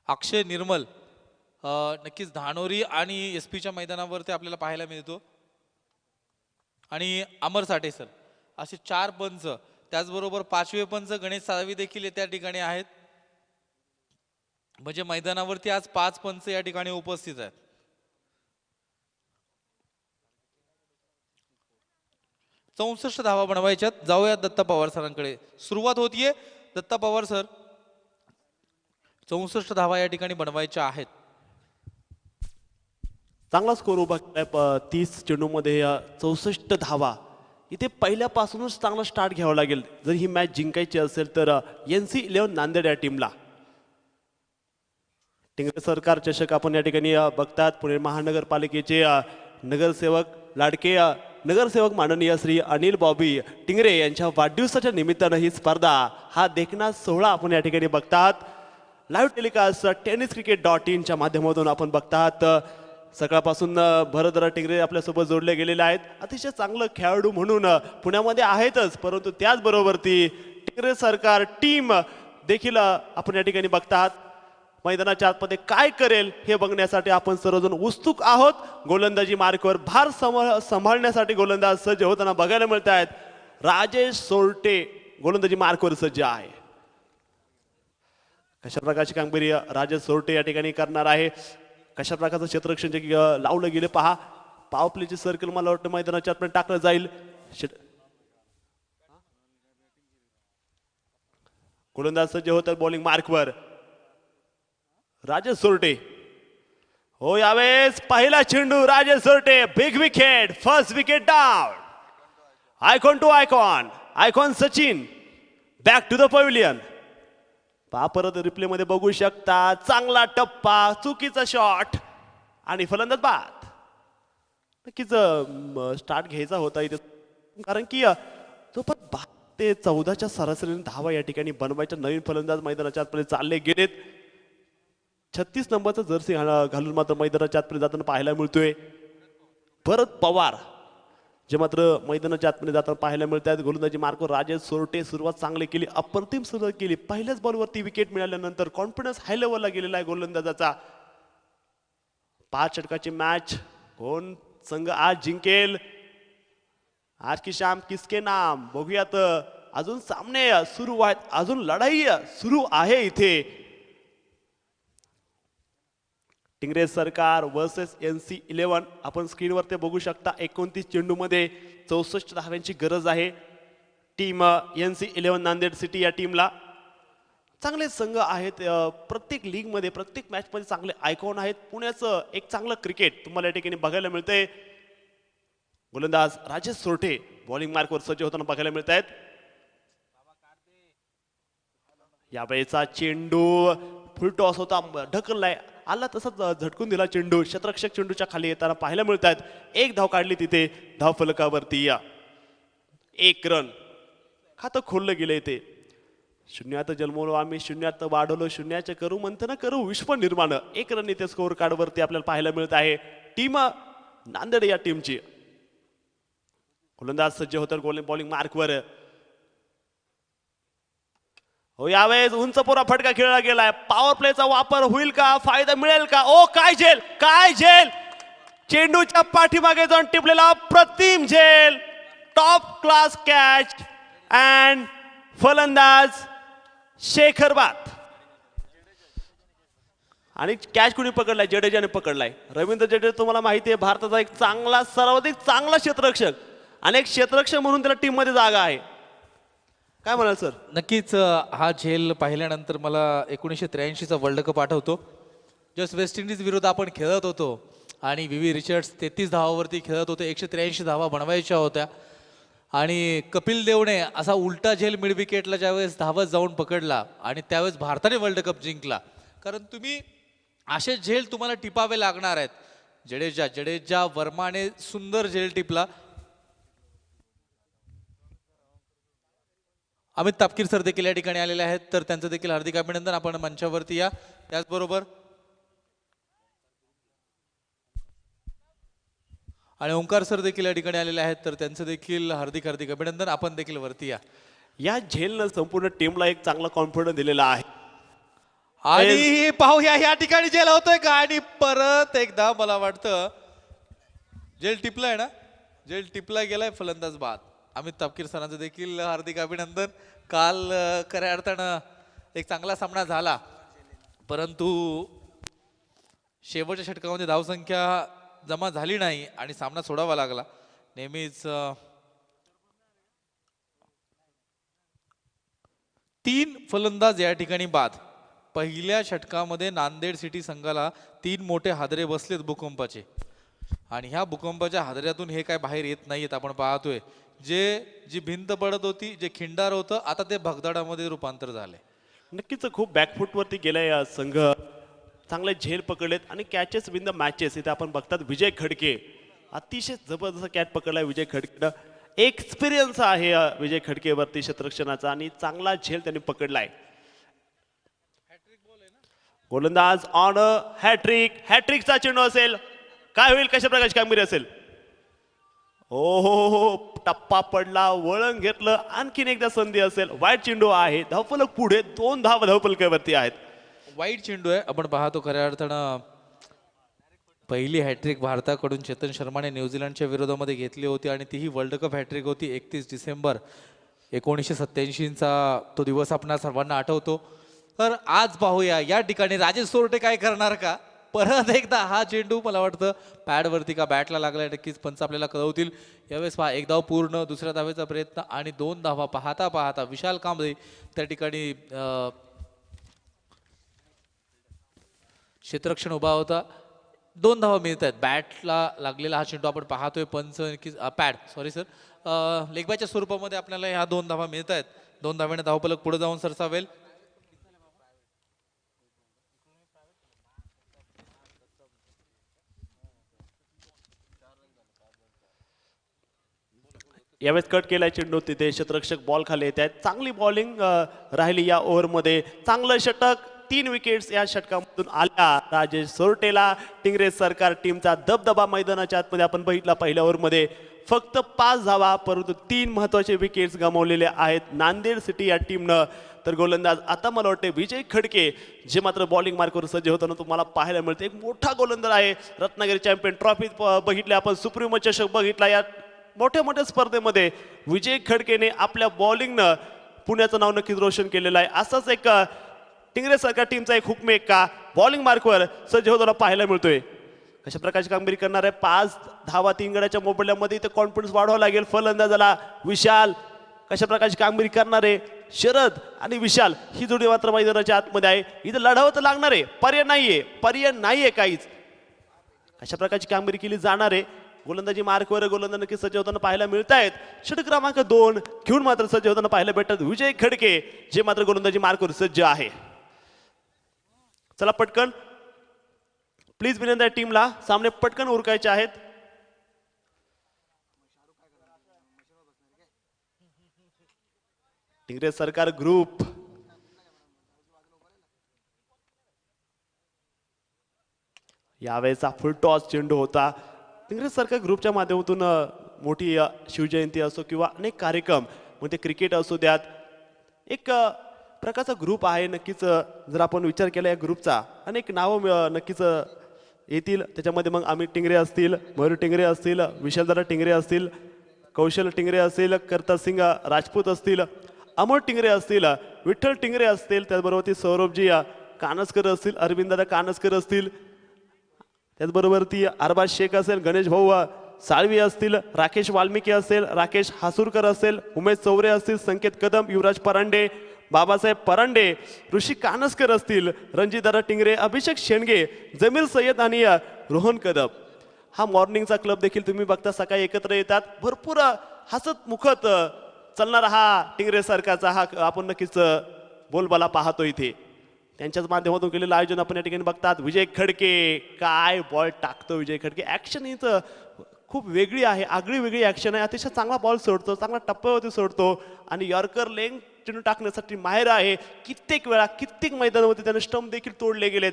अक्षय निर्मल नक्कीच धानोरी आणि एसपीच्या मैदानावरती आपल्याला पाहायला मिळतो आणि अमर साठे सर असे 4 पंच. त्याचबरोबर 5वे पंच गणेश साळवी देखील त्या ठिकाणी आहेत. म्हणजे मैदानावरती आज 5 पंच या ठिकाणी उपस्थित आहेत. चौसष्ट धावा बनवायच्यात. जाऊयात दत्ता पवार सरांकडे. सुरुवात होतीये. दत्ता पवार सर 64 धावा या ठिकाणी बनवायच्या आहेत. चांगला स्कोर उभा केलाय 30 चेंडूमध्ये 64 धावा. इथे पहिल्यापासूनच चांगला स्टार्ट घ्यावा लागेल जर ही मॅच जिंकायची असेल तर NC11 नांदेड या टीमला. टिंगरे सरकार चषक आपण या ठिकाणी बघतात. पुणे महानगरपालिकेचे नगरसेवक लाडके नगरसेवक माननीय श्री अनिल बॉबी टिंगरे यांच्या वाढदिवसाच्या निमित्तानं ही स्पर्धा हा देखणा सोहळा आपण या ठिकाणी बघतात. लाईव्ह टेलिकास्ट tenniscricket.in च्या माध्यमातून आपण बघतात. सकाळपासून भरतदादा टिंगरे आपल्यासोबत जोडले गेलेले आहेत. अतिशय चांगलं खेळाडू म्हणून पुण्यामध्ये आहेतच परंतु त्याचबरोबर ती टिंगरे सरकार टीम देखील आपण या ठिकाणी बघतात. मैदानाच्या आतमध्ये काय करेल हे बघण्यासाठी आपण सर्वजण उत्सुक आहोत. गोलंदाजी मार्कवर भार सांभाळण्यासाठी गोलंदाज सज्ज होताना बघायला मिळत आहेत. राजेश सोरटे गोलंदाजी मार्कवर सज्ज आहे. कशा प्रकारची कामगिरी राजेश सोरटे या ठिकाणी करणार आहे. कशा प्रकारचं क्षेत्ररक्षण जे लावलं गेले पहा. पॉवर प्लेची सर्कल मला वाटतं मैदानाच्या आतमध्ये टाकलं जाईल. गोलंदाज सज्ज होतात बॉलिंग मार्कवर. राजेश सोरटे हो यावेळेस पहिला चेंडू Rajesh Sorte. Big wicket, first wicket down. Icon to icon, icon Sachin back to the pavilion. पहा परत रिप्ले मध्ये बघू शकता. चांगला टप्पा, चुकीचा शॉट आणि फलंदाज बाद. नक्कीच स्टार्ट घ्यायचा होता इथे, कारण की तो पण 12 ते 14च्या सरासरीने धावा या ठिकाणी बनवायच्या. नवीन फलंदाज मैदानाच्या आतमध्ये चालले गेलेत. 36 नंबरचा जर्सी घालून मात्र मैदानाच्या आतमध्ये जाताना पाहायला मिळतोय. भरत पवार जे मात्र मैदानाच्या आतमध्ये जाताना पाहायला मिळतात. गोलंदाजी मार्कवर राजेश सोरटे सुरुवात चांगली केली, अप्रतिम सुरुवात केली. पहिल्याच बॉलवरती विकेट मिळाल्यानंतर कॉन्फिडन्स हाय लेवलला गेलेला आहे गोलंदाजाचा. 5 षटकाची मॅच, कोण संघ आज जिंकेल, आज की शाम किसके नाम, बघूयात. अजून सामने सुरू आहेत, अजून लढाई सुरू आहे इथे. टिंगरे सरकार वर्सेस NC11 आपण स्क्रीनवर ते बघू शकता. 29 चेंडूमध्ये 64 धाव्यांची गरज आहे टीम NC11 नांदेड सिटी या टीमला. चांगले संघ आहेत प्रत्येक लीगमध्ये, प्रत्येक मॅचमध्ये चांगले आयकॉन आहेत. पुण्याचं एक चांगलं क्रिकेट तुम्हाला या ठिकाणी बघायला मिळतंय. गोलंदाज राजेश सोरटे बॉलिंग मार्कवर सज्ज होताना बघायला मिळत आहेत. यावेळेचा चेंडू फुल टॉस होता, ढकललाय, आला तसाच झटकून दिला चेंडू. क्षेत्ररक्षक चेंडूच्या खाली येताना पाहायला मिळत आहेत. 1 धाव काढली तिथे धाव फलकावरती. 1 रन खातं खोललं गेलं इथे. शून्यात जन्मलो आम्ही, शून्यात वाढवलो, शून्याचे करू मंथन करू विश्व निर्माण. 1 रन इथे स्कोअर कार्ड वरती आपल्याला पाहायला मिळत आहे टीम नांदेड या टीमची. गोलंदाज सज्ज होतात बॉलिंग मार्कवर. हो यावेळेस उंच पुरा फटका खेळला गेलाय. पॉवर प्लेचा वापर होईल का, फायदा मिळेल का? ओ काय झेल, काय झेल, चेंडूच्या पाठीमागे जाऊन टिपलेला प्रतिम झेल. टॉप क्लास कॅच अँड फलंदाज शेखर बात. आणि कॅच कुणी पकडलाय? जडेजाने पकडलाय. रवींद्र जडेजा तुम्हाला माहिती आहे भारताचा एक चांगला, सर्वाधिक चांगला क्षेत्ररक्षक, आणि एक क्षेत्ररक्षक म्हणून त्याला टीम मध्ये जागा आहे. काय म्हणाल सर? नक्कीच हा झेल पाहिल्यानंतर मला 1983चा वर्ल्ड कप आठवतो. जस्ट वेस्ट इंडिज विरुद्ध आपण खेळत होतो आणि VV रिचर्ड्स 33 धावावरती खेळत होते. 183 धावा बनवायच्या होत्या आणि कपिल देवने असा उलटा झेल मिड विकेटला ज्यावेळेस धावत जाऊन पकडला आणि त्यावेळेस भारताने वर्ल्ड कप जिंकला. कारण तुम्ही असे झेल तुम्हाला टिपावे लागणार आहेत. जडेजा वर्माने सुंदर झेल टिपला. अमित तापकीर सर देखील या ठिकाणी आलेले आहेत, तर त्यांचं देखील हार्दिक अभिनंदन. आपण मंचावरती या. त्याचबरोबर आणि ओंकार सर देखील या ठिकाणी आलेले आहेत, तर त्यांचं देखील हार्दिक अभिनंदन. आपण देखील वरती या. या झेलनं संपूर्ण टीमला एक चांगला कॉन्फिडन्स दिलेला आहे. आणि पाहूया या ठिकाणी जेल होतोय का. आणि परत एकदा मला वाटतं जेल टिपलाय ना, जेल टिपला गेलाय, फलंदाज बाद. अमित तापकीर सरांचं देखील हार्दिक अभिनंदन. काल खऱ्या अर्थानं एक चांगला सामना झाला, परंतु शेवटच्या षटकामध्ये धावसंख्या जमा झाली नाही आणि सामना सोडावा लागला. नेहमीच 3 फलंदाज या ठिकाणी बाद. पहिल्या षटकामध्ये नांदेड सिटी संघाला 3 मोठे हादरे बसलेत भूकंपाचे, आणि ह्या भूकंपाच्या हादऱ्यातून हे काय बाहेर येत नाहीयेत. आपण पाहतोय जी भिंत पडत होती, जे खिंडार होतं, आता ते भगदाडामध्ये रूपांतर झाले. नक्कीच खूप बॅकफुट वरती गेलाय संघ. चांगले झेल पकडलेत आणि कॅचेस विन द मॅचेस. इथे आपण बघतात विजय खडके अतिशय जबरदस्त कॅच पकडलाय विजय खडके. एक्सपिरियन्स आहे विजय खडकेवरती क्षेत्ररक्षणाचा आणि चांगला झेल त्यांनी पकडलाय. गोलंदाज ऑन हॅट्रिक, हॅट्रिकचा चेंडू असेल, काय होईल, कशा प्रकारची कामगिरी असेल? हो टप्पा पडला, वळण घेतलं, आणखीन एकदा संधी असेल. वाईट चेंडू आहे, धावफलक पुढे, 2 धाव धावफलकावरती आहेत. वाईट चेंडू आहे. आपण पाहतो खऱ्या अर्थानं पहिली हॅट्रिक भारताकडून चेतन शर्माने न्यूझीलंडच्या विरोधामध्ये घेतली होती आणि तीही वर्ल्ड कप हॅट्रिक होती. 31 डिसेंबर 1987चा तो दिवस आपणा सर्वांना आठवतो. तर आज पाहूया या ठिकाणी राजेश सोरटे काय करणार का. परत एकदा हा चेंडू मला वाटतं पॅडवरती का बॅटला लागलाय, नक्कीच पंच आपल्याला कळवतील. यावेळेस पहा, एक धाव पूर्ण, दुसऱ्या धावेचा प्रयत्न आणि 2 धावा पाहता पाहता विशाल कांबळे त्या ठिकाणी क्षेत्ररक्षण उभा होता. 2 धावा मिळत आहेत. बॅटला लागलेला हा चेंडू आपण पाहतोय. पंच नक्कीच पॅड सॉरी सर लेगबायच्या स्वरूपामध्ये आपल्याला ह्या 2 धावा मिळत आहेत. 2 धाव्याने धावफलक पुढे जाऊन सरसावेल. यावेळेस कट केलाय चेंडू, तिथे क्षेत्ररक्षक बॉल खाली येत आहेत. चांगली बॉलिंग राहिली या ओव्हरमध्ये. चांगलं षटक, 3 विकेट्स या षटकामधून आल्या राजेश सोरटेला. टिंगरे सरकार टीमचा दबदबा मैदानाच्या आतमध्ये आपण बघितला. पहिल्या ओव्हरमध्ये फक्त 5 धावा, परंतु 3 महत्वाचे विकेट्स गमावलेले आहेत नांदेड सिटी या टीमनं. तर गोलंदाज आता मला वाटते विजय खडके, जे मात्र बॉलिंग मार्कवर सज्ज होताना तुम्हाला पाहायला मिळते. एक मोठा गोलंदाज आहे. रत्नागिरी चॅम्पियन ट्रॉफीत बघितले आपण, सुप्रीमो चषक बघितला. या मोठ्या मोठ्या स्पर्धेमध्ये विजय खडकेने आपल्या बॉलिंगनं पुण्याचं नाव नक्कीच रोशन केलेलं आहे. असाच एक टिंगरे सरकार टीमचा एक हुकमे का बॉलिंग मार्कवर सज्ज होताना पाहायला मिळतोय. कशा प्रकारची कामगिरी करणार आहे. 5 धावा 3 गड्याच्या मोबदल्यामध्ये इथे कॉन्फिडन्स वाढवावा लागेल फलंदाजाला. विशाल कशा प्रकारची कामगिरी करणार आहे. शरद आणि विशाल ही जोडी मात्र मैदानाच्या आतमध्ये आहे. इथे लढावं तर लागणार आहे, पर्याय नाहीये काहीच. अशा प्रकारची कामगिरी केली जाणार आहे. गोलंदाजी मार्कवर गोलंदाज नक्की सज्ज होताना पाहायला मिळत आहेत. षटक क्रमांक 2 घेऊन मात्र सज्ज होताना पाहायला भेटतात विजय खडके, जे मात्र गोलंदाजी मार्कवर सज्ज आहे. चला पटकन प्लीज विनंती आहे टीमला, सामने पटकन उरकायचे आहेत. टिंगरे सरकार ग्रुप यावेळेचा फुल टॉस चेंडू होता. टिंगरे सरकार ग्रुपच्या माध्यमातून मोठी शिवजयंती असो किंवा अनेक कार्यक्रम, मग ते क्रिकेट असू द्यात, एक प्रकारचा ग्रुप आहे. नक्कीच जर आपण विचार केला या ग्रुपचा, अनेक नावं नक्कीच येतील त्याच्यामध्ये. मग अमित टिंगरे असतील, मयूर टिंगरे असतील, विशालदादा टिंगरे असतील, कौशल टिंगरे असतील, करतासिंग राजपूत असतील, अमोल टिंगरे असतील, विठ्ठल टिंगरे असतील, त्याचबरोबर ती सौरभजी कानसकर असतील, अरविंददादा कानसकर असतील, त्याचबरोबर ती अरबाज शेख असेल, गणेश भाऊ साळवी असतील, राकेश वाल्मिकी असेल, राकेश हासूरकर असेल, उमेश चौरे असतील, संकेत कदम, युवराज परांडे, बाबासाहेब परांडे, ऋषी कानसकर असतील, रणजितदादा टिंगरे, अभिषेक शेंडगे, जमीर सय्यद आणि रोहन कदम. हा मॉर्निंगचा क्लब देखील तुम्ही बघता, सकाळी एकत्र येतात. भरपूर हसत मुखत चालणारा हा टिंगरे सरकारचा हा आपण नक्कीच बोलबाला पाहतो इथे. त्यांच्याच माध्यमातून केलेलं आयोजन आपण या ठिकाणी बघतात. विजय खडके काय बॉल टाकतो. विजय खडके ॲक्शन हीच खूप वेगळी आहे, आगळी वेगळी ॲक्शन आहे. अतिशय चांगला बॉल सोडतो, चांगला टप्प्यावरती सोडतो आणि यॉर्कर लेग चेंडू टाकण्यासाठी माहेर आहे. कित्येक वेळा कित्येक मैदानामध्ये त्याने स्टंप देखील तोडले गेलेत.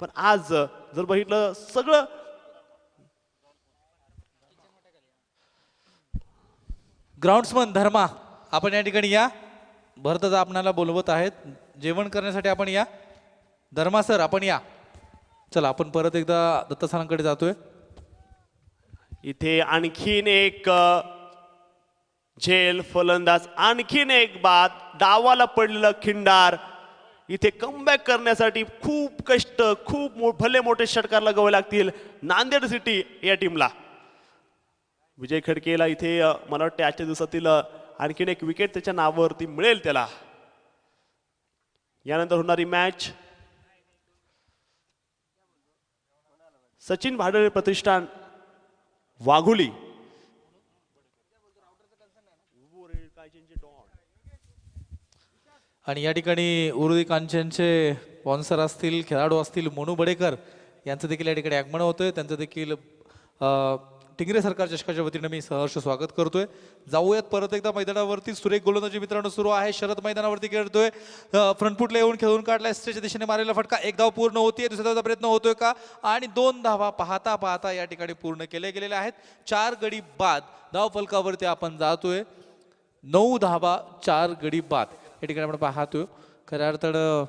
पण आज जर बघितलं सगळं ग्राउंड्समन धर्मा, आपण या ठिकाणी या. भरतदा आपणाला बोलवत आहेत जेवण करण्यासाठी. आपण या धर्मा सर, आपण या. चला आपण परत एकदा दत्ता सरांकडे जातोय. इथे आणखीन एक झेल फलंदाज, आणखीन एक बाद, डावाला पडलेलं खिंडार. इथे कमबॅक करण्यासाठी खूप कष्ट, खूप भले मोठे षटकार लगावे लागतील नांदेड सिटी या टीमला. विजय खडकेला इथे मला वाटते आजच्या दिवसातील आणखीन एक विकेट त्याच्या नावावरती मिळेल त्याला. यानंतर होणारी मॅच सचिन भाडळे प्रतिष्ठान वाघुली. आणि या ठिकाणी उरुदी कांचनचे स्पॉन्सर असतील, खेळाडू असतील, मोनू बडेकर यांचं देखील या ठिकाणी आगमन होतंय. त्यांचं देखील टिंगरे सरकार चषकाच्या वतीने मी सहर्ष स्वागत करतोय. जाऊयात परत एकदा मैदानावरती. सुरेख गोलंदाजी मित्रांनो सुरू आहे. शरद मैदानावरती खेळतोय, फ्रंटफुटला येऊन खेळून काढलाय, स्ट्रेचच्या दिशेने मारलेला फटका. 1 धाव पूर्ण होतीये, दुसऱ्या धावाचा प्रयत्न होतोय का, आणि 2 धावा पाहता पाहता या ठिकाणी पूर्ण केले गेलेले आहेत. 4 गडी बाद धाव फलकावरती आपण जातोय. 9 धावा 4 गडी बाद या ठिकाणी आपण पाहतोय. खऱ्या अर्थानं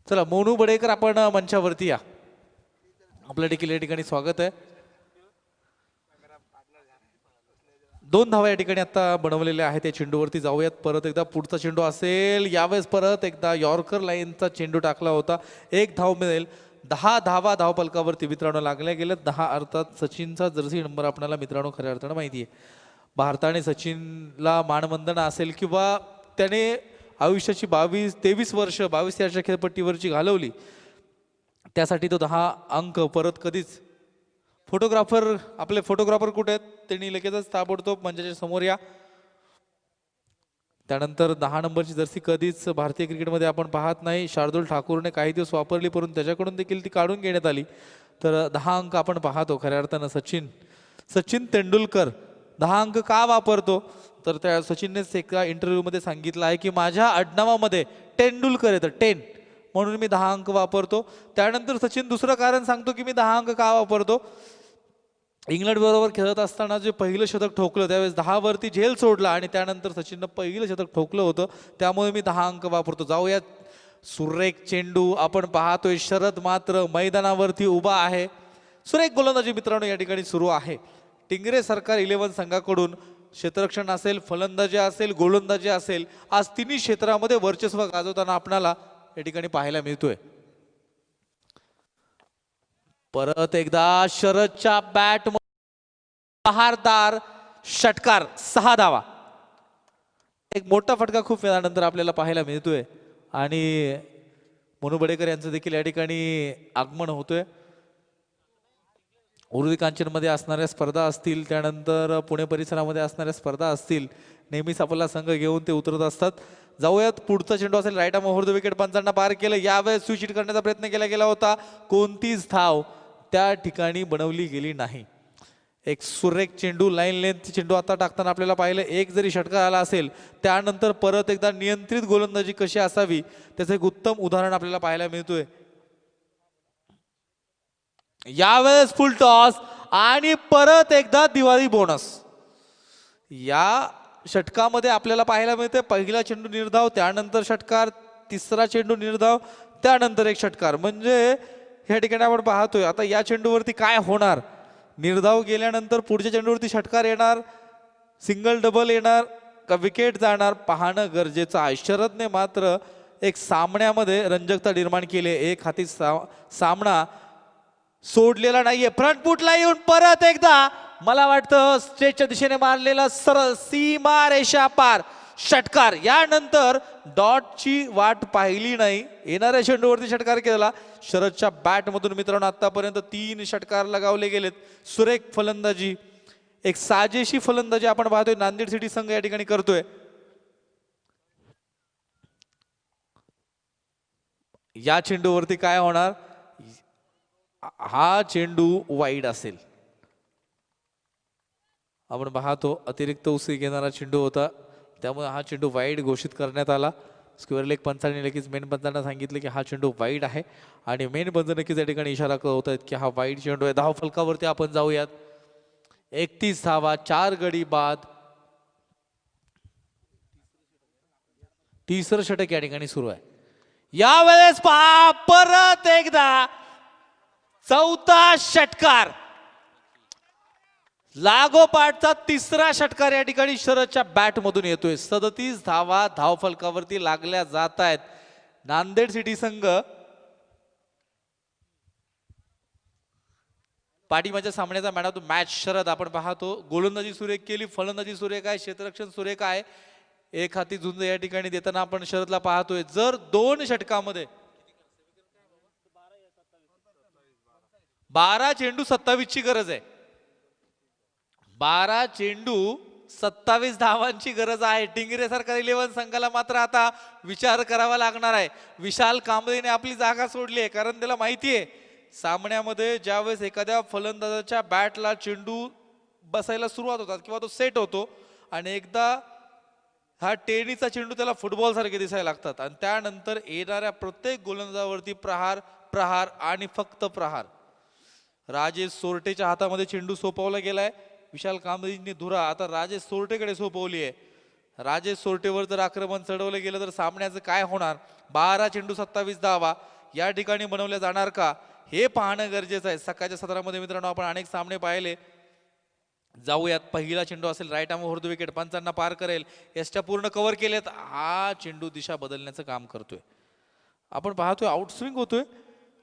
चला मोनू बडेकर आपण मंचावरती या. आपलं देखील या ठिकाणी स्वागत आहे. 2 धावा या ठिकाणी आता बनवलेल्या आहेत. या चेंडूवरती जाऊयात. परत एकदा पुढचा चेंडू असेल. यावेळेस परत एकदा यॉर्कर लाईनचा चेंडू टाकला होता. 1 धाव मिळेल. 10 धावा धावफलकावरती मित्रांनो लागल्या गेल्या. 10 अर्थात सचिनचा जर्सी नंबर आपल्याला मित्रांनो खऱ्या अर्थानं माहिती आहे. भारताने सचिनला मानवंदना असेल किंवा त्याने आयुष्याची 23 वर्ष 22 वर्ष खेळपट्टीवरची घालवली, त्यासाठी तो 10 अंक परत कधीच. आपले फोटोग्राफर कुठे आहेत? त्यांनी लगेचच ताबडतोब मंचाच्या समोर या. त्यानंतर 10 नंबरची जर्सी कधीच भारतीय क्रिकेटमध्ये आपण पाहत नाही. शार्दुल ठाकूरने काही दिवस वापरली, परंतु त्याच्याकडून देखील ती काढून घेण्यात आली. तर 10 अंक आपण पाहतो. खऱ्या अर्थानं सचिन तेंडुलकर 10 अंक का वापरतो? तर त्या सचिननेच एका इंटरव्ह्यूमध्ये सांगितलं आहे की माझ्या आडनावामध्ये तेंडुलकर येतं, 10, म्हणून मी 10 अंक वापरतो. त्यानंतर सचिन दुसरं कारण सांगतो की मी 10 अंक का वापरतो. इंग्लंड बरोबर खेळत असताना जे पहिलं शतक ठोकलं त्यावेळेस 10 वरती झेल सोडला आणि त्यानंतर सचिननं पहिलं शतक ठोकलं होतं, त्यामुळे मी 10 अंक वापरतो. जाऊयात. सुरेख चेंडू आपण पाहतोय. शरद मात्र मैदानावरती उभा आहे. सुरेख गोलंदाजी मित्रांनो या ठिकाणी सुरू आहे. टिंगरे सरकार 11 संघाकडून क्षेत्ररक्षण असेल, फलंदाजी असेल, गोलंदाजी असेल, आज तिन्ही क्षेत्रामध्ये वर्चस्व गाजवताना आपल्याला या ठिकाणी पाहायला मिळतोय. परत एकदा शरदच्या बॅट बहारदार षटकार, 6 धावा. एक मोठा फटका खूप वेळानंतर आपल्याला पाहायला मिळतोय आणि मनू बडेकर यांचं देखील या ठिकाणी आगमन होतोय. उरुळी कांचनमध्ये असणाऱ्या स्पर्धा असतील, त्यानंतर पुणे परिसरामध्ये असणाऱ्या स्पर्धा असतील, नेहमीच आपला संघ घेऊन ते उतरत असतात. जाऊयात. पुढचा चेंडू असेल. Right arm over the wicket, पंचांना पार केलं. यावेळेस स्विच करण्याचा प्रयत्न केला गेला होता. कोणतीच धाव त्या ठिकाणी बनवली गेली नाही. एक सुरेख चेंडू, लाईन लेंथ चेंडू आता टाकताना आपल्याला पाहिलं. एक जरी षटकार आला असेल, त्यानंतर परत एकदा नियंत्रित गोलंदाजी कशी असावी त्याचं एक उत्तम उदाहरण आपल्याला पाहायला मिळतोय. यावेळेस फुल टॉस आणि परत एकदा दिवाळी बोनस. या षटकामध्ये आपल्याला पाहायला मिळते पहिला चेंडू निर्धाव, त्यानंतर षटकार, तिसरा चेंडू निर्धाव, त्यानंतर एक षटकार. म्हणजे या ठिकाणी आपण पाहतोय आता या चेंडूवरती काय होणार. निर्धाव गेल्यानंतर पुढच्या चेंडूवरती षटकार येणार, सिंगल डबल येणार का विकेट जाणार पाहणं गरजेचं आहे. शरदने मात्र एक सामन्यामध्ये रंजकता निर्माण केली. एक हाती सामना सोडलेला नाहीये. फ्रंट फुटला येऊन परत एकदा मला वाटतं स्ट्रेचच्या दिशेने मारलेला सरळ सीमा रेषा पार षटकार. यानंतर डॉटची वाट पाहिली नाही, येणाऱ्या चेंडूवरती षटकार केला. शरदच्या बॅटमधून मित्रांनो आतापर्यंत 3 षटकार लगावले गेलेत. सुरेख फलंदाजी, एक साजेशी फलंदाजी आपण पाहतोय नांदेड सिटी संघ या ठिकाणी करतोय. या चेंडूवरती काय होणार. हा चेंडू वाईड असेल. आपण पाहतो अतिरिक्त उसळी घेणारा चेंडू होता, त्यामुळे हा चेंडू वाईड घोषित करण्यात आला. स्क्वेअर लेग पंचाने लगेच मेन पंचांना सांगितले की हा चेंडू वाईड आहे आणि मेन पंच नक्कीच या ठिकाणी इशारा करत आहेत की हा वाईड चेंडू आहे. धाव फलकावरती आपण जाऊयात. 31 धावा, 4 गडी बाद. तिसरं षटक या ठिकाणी सुरू आहे. यावेळेस पहा परत एकदा चौथा षटकार, लागोपाठचा तिसरा षटकार या ठिकाणी शरदच्या बॅट मधून येतोय. 37 धावा धाव फलकावरती लागल्या जात आहेत. नांदेड सिटी संघ पाठीमागच्या सामन्याचा man of the match Sharad आपण पाहतो. गोलंदाजी सुरेख केली, फलंदाजी सुरेख आहे, क्षेत्ररक्षण सुरेख आहे. एक हाती झुंज या ठिकाणी देताना आपण शरदला पाहतोय. जर 2 षटकामध्ये 12 चेंडू 27 ची गरज आहे. 12 चेंडू 27 धावांची गरज आहे. टिंगरे सरकार 11 संघाला मात्र आता विचार करावा लागणार आहे. विशाल कांबळेने आपली जागा सोडली आहे, कारण त्याला माहिती आहे सामन्यामध्ये ज्यावेळेस एखाद्या फलंदाजाच्या बॅटला चेंडू बसायला सुरुवात होतात किंवा तो सेट होतो आणि एकदा हा टेनिसचा चेंडू त्याला फुटबॉल सारखे दिसायला लागतात आणि त्यानंतर येणाऱ्या प्रत्येक गोलंदाजावरती प्रहार प्रहार आणि फक्त प्रहार. राजेश सोरटेच्या हातामध्ये चेंडू सोपवला गेलाय. विशाल कांबळेंनी धुरा आता राजेश सोरटेकडे सोपवली आहे. राजेश सोरटेवर जर आक्रमण चढवलं गेलं तर सामन्याचं काय होणार. 12 चेंडू 27 धावा या ठिकाणी बनवल्या जाणार का, हे पाहणं गरजेचं आहे. सकाळच्या सत्रामध्ये मित्रांनो आपण अनेक सामने पाहिले. जाऊयात, पहिला चेंडू असेल right arm over the wicket, पंचांना पार करेल, एसच्या पूर्ण कव्हर केलेत. हा चेंडू दिशा बदलण्याचं काम करतोय. आपण पाहतोय आउटस्विंग होतोय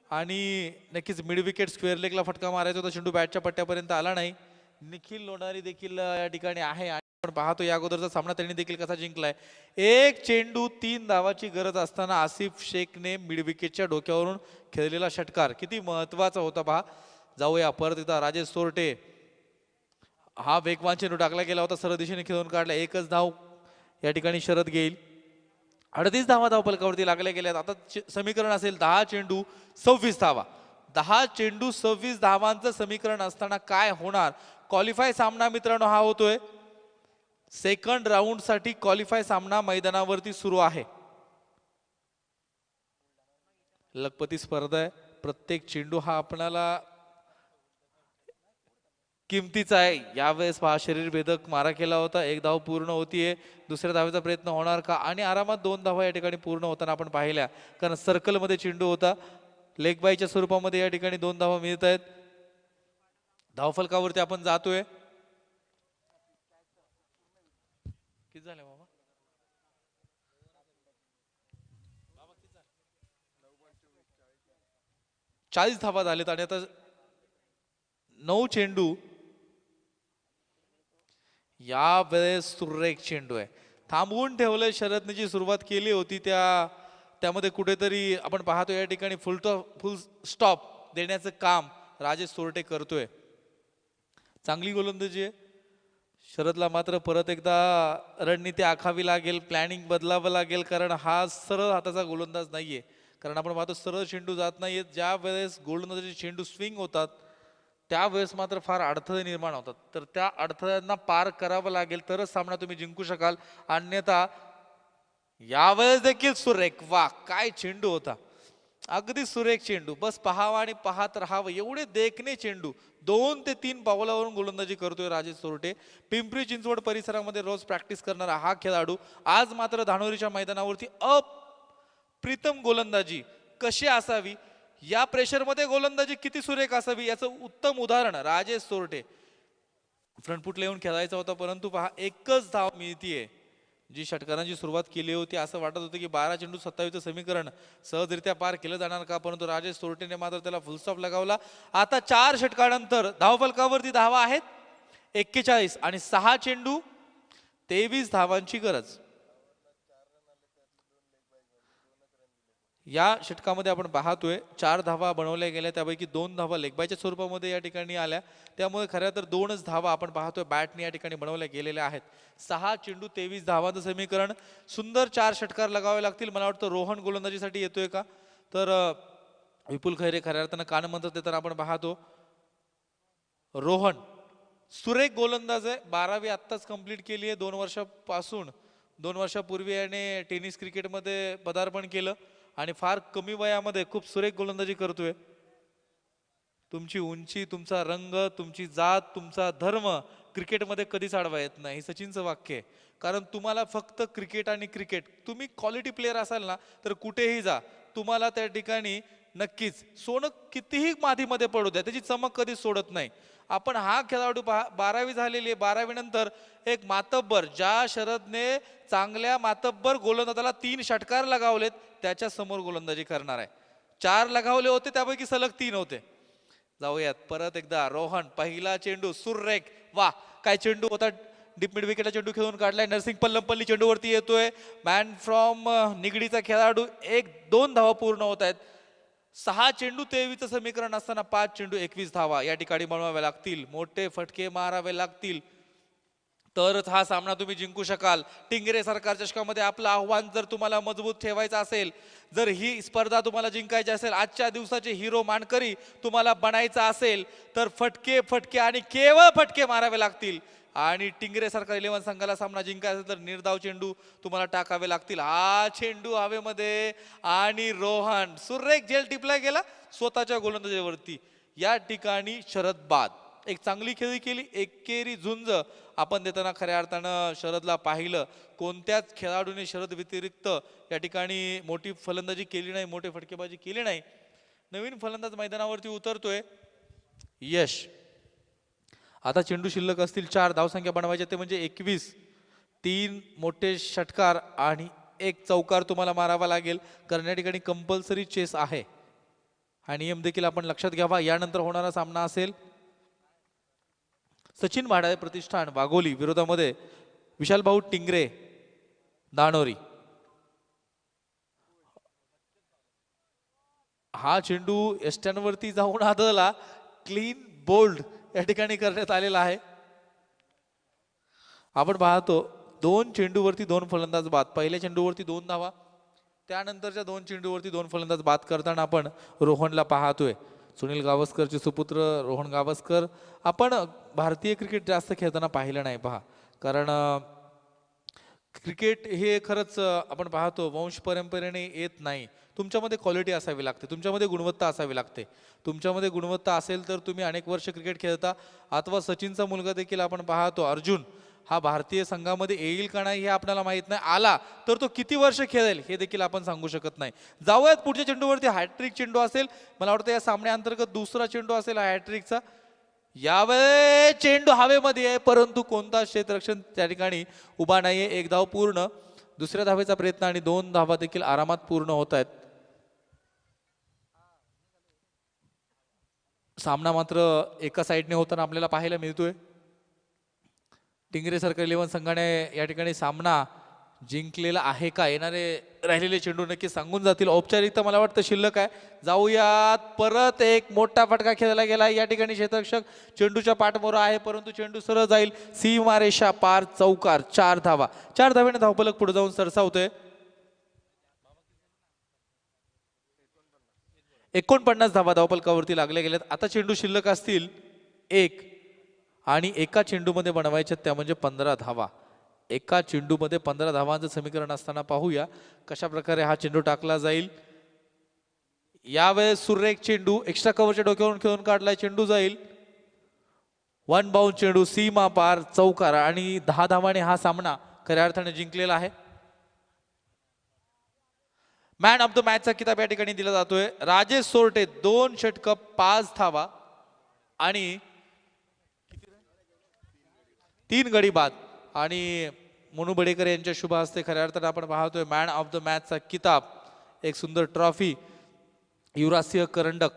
आणि नक्कीच मिड विकेट स्क्वेअर लेगला फटका मारायचा होता, चेंडू बॅटच्या पट्ट्यापर्यंत आला नाही. निखिल लोणारी देखील या ठिकाणी आहे आणि आपण पाहतो या अगोदरचा सामना त्यांनी देखील कसा जिंकलाय. एक चेंडू 3 धावाची गरज असताना आसिफ शेखने मिड विकेटच्या डोक्यावरून खेळलेला षटकार किती महत्वाचा होता पहा. जाऊया परत एकदा राजेश सोरटे, हा वेगवान चेंडू टाकला गेला होता, सरळ दिशेने खेळून काढला, एकच धाव या ठिकाणी शरद घेईल. 38 धावा धावफलकावरती लागल्या गेल्यात. आता समीकरण असेल 10 चेंडू 26 धावा. 10 चेंडू 26 धावांचं समीकरण असताना काय होणार. क्वालिफाय सामना मित्रांनो हा होतोय. सेकंड राऊंड साठी क्वालिफाय सामना मैदानावरती सुरू आहे. लखपती स्पर्धा आहे. प्रत्येक चेंडू हा आपल्याला किमतीचा आहे. यावेळेस पहा शरीर भेदक मारा केला होता, एक धाव पूर्ण होतीये. दुसऱ्या धावेचा प्रयत्न होणार का आणि आरामात 2 धावा या ठिकाणी पूर्ण होताना आपण पाहिल्या, कारण सर्कलमध्ये चेंडू होता. लेग बायच्या स्वरूपामध्ये या ठिकाणी 2 धावा मिळत आहेत. धावफलकावरती आपण जातोय. किती झाले बाबा? 40 धावा झालेत आणि आता 9 चेंडू. या वेळेस सुरेख चेंडू आहे. थांबवून ठेवलंय शरदने, जी सुरुवात केली होती त्यामध्ये कुठेतरी आपण पाहतो या ठिकाणी फुल स्टॉप देण्याचं काम राजेश सोरटे करतोय. चांगली गोलंदाजी आहे. शरदला मात्र परत एकदा रणनीती आखावी लागेल, प्लॅनिंग बदलावं लागेल, कारण हा सरळ हाताचा गोलंदाज नाहीये. कारण आपण पाहतो सरळ चेंडू जात नाहीयेत. ज्या वेळेस गोलंदाजी चेंडू स्विंग होतात त्यावेळेस मात्र फार अडथळे निर्माण होतात. तर त्या अडथळ्यांना पार करावं लागेल तरच सामना तुम्ही जिंकू शकाल. अन्यथा यावेळेस देखील सुरेख, वा काय चेंडू होता, अगदी सुरेख चेंडू. बस पाहावा आणि पाहत राहावं एवढे देखणे चेंडू. 2 ते 3 पावलावरून गोलंदाजी करतोय राजेश सोरटे. पिंपरी चिंचवड परिसरामध्ये रोज प्रॅक्टिस करणारा हा खेळाडू आज मात्र धानोरीच्या मैदानावरती अप्रितम गोलंदाजी कशी असावी, या प्रेशरमध्ये गोलंदाजी किती सुरेख असावी याचं उत्तम उदाहरण राजेश सोरटे. फ्रंटफुटला येऊन खेळायचा होता, परंतु पहा एकच धाव मिळतीये. जी षटकारांची सुरुवात केली होती असं वाटत होतं की 12 चेंडू 27चं समीकरण सहजरित्या पार केलं जाणार का, परंतु राजेश सोरटेने मात्र त्याला फुलस्टॉप लगावला. आता 4 षटकानंतर धावफलकावरती धावा आहेत 41 आणि 6 चेंडू 23 धावांची गरज. या षटकामध्ये आपण पाहतोय 4 धावा बनवल्या गेल्या, त्यापैकी 2 धावा लेगबायच्या स्वरूपामध्ये या ठिकाणी आल्या. त्यामुळे खऱ्या तर 2च धावा आपण पाहतोय बॅटने या ठिकाणी बनवल्या गेलेल्या आहेत. 6 चेंडू 23 धावांचं समीकरण. सुंदर 4 षटकार लगावे लागतील. मला वाटतं रोहन गोलंदाजीसाठी येतोय का, तर विपुल खैरे खऱ्या अर्थानं कान मंत्र देताना आपण पाहतो. रोहन सुरेख गोलंदाज आहे. 12वी आत्ताच कंप्लीट केली आहे. 2 वर्षापूर्वी याने टेनिस क्रिकेटमध्ये पदार्पण केलं आणि फार कमी वयामध्ये खूप सुरेख गोलंदाजी करतोय. तुमची उंची, तुमचा रंग, तुमची जात, तुमचा धर्म क्रिकेटमध्ये कधीच आडवा येत नाही, सचिनचं वाक्य आहे. कारण तुम्हाला फक्त क्रिकेट आणि क्रिकेट, तुम्ही क्वालिटी प्लेअर असाल ना तर कुठेही जा, तुम्हाला त्या ठिकाणी नक्कीच सोनं कितीही मातीमध्ये पडू द्या, त्याची चमक कधीच सोडत नाही. आपण हा खेळाडू 12वी झालेली आहे. 12वी नंतर एक मातब्बर, ज्या शरदने चांगल्या मातब्बर गोलंदाजाला 3 षटकार लगावलेत त्याच्या समोर गोलंदाजी करणार आहे. 4 लगावले होते त्यापैकी सलग 3 होते. जाऊयात परत एकदा. रोहन पहिला चेंडू सुरेख, वा काय चेंडू होता. डीप मिड विकेटला चेंडू खेळून काढलाय. नरसिंग पल्लमपल्ली चेंडूवरती येतोय. मॅन फ्रॉम निगडीचा खेळाडू. 1-2 धावा पूर्ण होत आहेत. 6 चेंडू 23चं समीकरण असताना 5 चेंडू 21 धावा या ठिकाणी बनवाव्या लागतील. मोठे फटके मारावे लागतील तरच हा सामना तुम्ही जिंकू शकाल. टिंगरे सरकार चषकामध्ये आपलं आव्हान जर तुम्हाला मजबूत ठेवायचं असेल, जर ही स्पर्धा तुम्हाला जिंकायची असेल, आजच्या दिवसाचे हिरो मानकरी तुम्हाला बनायचा असेल तर फटके आणि केवळ फटके मारावे लागतील. आणि टिंगरे सरकार 11 संघाला सामना जिंकायचा असेल तर निर्धाव चेंडू तुम्हाला टाकावे लागतील. हा चेंडू हवेमध्ये आणि रोहन सुरेख झेल टिपला गेला स्वतःच्या गोलंदाजीवरती. या ठिकाणी शरद बाद. एक चांगली खेळी केली, एकेरी झुंज आपण देताना खऱ्या अर्थानं शरदला पाहिलं. कोणत्याच खेळाडूने शरद व्यतिरिक्त या ठिकाणी मोठी फलंदाजी केली नाही, मोठे फटकेबाजी केली नाही. नवीन फलंदाज मैदानावरती उतरतोय यश. आता चेंडू शिल्लक असतील 4 धावसंख्या बनवायच्या ते म्हणजे 21. 3 मोठे षटकार आणि 1 चौकार तुम्हाला मारावा लागेल कारण या ठिकाणी कंपल्सरी चेस आहे हा नियम देखील आपण लक्षात घ्यावा. यानंतर होणारा सामना असेल सचिन भाडाळे प्रतिष्ठान वाघोली विरोधामध्ये विशालभाऊ टिंगरे दानोरी. हा चेंडू एस्टॅनवरती जाऊन आदळला. क्लीन बोल्ड या ठिकाणी करण्यात आलेला आहे. आपण पाहतो 2 चेंडूवरती 2 फलंदाज बाद. पहिल्या चेंडूवरती 2 धावा, त्यानंतरच्या 2 चेंडूवरती 2 फलंदाज बाद करताना आपण रोहनला पाहतोय. सुनील गावस्करचे सुपुत्र रोहन गावस्कर. आपण भारतीय क्रिकेट जास्त खेळताना पाहिलं नाही पहा, कारण क्रिकेट हे खरंच आपण पाहतो वंश परंपरेने येत नाही. तुमच्यामध्ये क्वालिटी असावी लागते, तुमच्यामध्ये गुणवत्ता असावी लागते. तुमच्यामध्ये गुणवत्ता असेल तर तुम्ही अनेक वर्ष क्रिकेट खेळता. अथवा सचिनचा मुलगा देखील आपण पाहतो अर्जुन, हा भारतीय संघामध्ये येईल का नाही हे आपल्याला माहित नाही. आला तर तो किती वर्ष खेळेल हे देखील आपण सांगू शकत नाही. जाऊयात पुढच्या चेंडूवरती. हॅट्रिक चेंडू असेल, मला वाटतं या सामन्याअंतर्गत दुसरा चेंडू असेल हा हॅट्रिकचा. यावेळी चेंडू हवेमध्ये आहे परंतु कोणता क्षेत्ररक्षण त्या ठिकाणी उभा नाहीये. 1 धाव पूर्ण. दुसऱ्या धावेचा प्रयत्न आणि 2 धावा देखील आरामात पूर्ण होत आहेत. सामना मात्र एका साईडने होताना आपल्याला पाहायला मिळतोय. टिंगरे सर्कल 11 संघाने या ठिकाणी सामना जिंकलेला आहे का, येणारे राहिलेले चेंडू नक्की सांगून जातील. औपचारिकता मला वाटतं शिल्लक आहे. जाऊयात. परत एक मोठा फटका खेळला गेला. या ठिकाणी क्षेत्ररक्षक चेंडूच्या पाठमोर आहे परंतु चेंडू सरळ जाईल. सीमारेषा पार. चौकार. 4 धावा. 4 धावेने धावफलक पुढे जाऊन सरसावतोय. 49 धावा धावफलकावरती लागल्या गेल्यात. आता चेंडू शिल्लक असतील 1 आणि एका चेंडूमध्ये बनवायच्या त्या म्हणजे 15 धावा. एका चेंडूमध्ये 15 धावांचं समीकरण असताना पाहूया कशा प्रकारे हा चेंडू टाकला जाईल. यावेळेस सुरेख चेंडू एक्स्ट्रा कव्हरच्या डोक्यावरून खेळून काढलाय. चेंडू जाईल 1 बाउंड चेंडू. सीमा पार. चौकार आणि 10 धावाने हा सामना खऱ्या अर्थाने जिंकलेला आहे. मॅन ऑफ द मॅचचा किताब या ठिकाणी दिला जातोय राजेश सोरटे. 2 षटक 5 धावा आणि 3 गडी बाद. आणि मनू बडेकर यांच्या शुभ हस्ते खऱ्या अर्थाने आपण पाहतोय मॅन ऑफ द मॅचचा किताब, एक सुंदर ट्रॉफी युवराज सिंह करंडक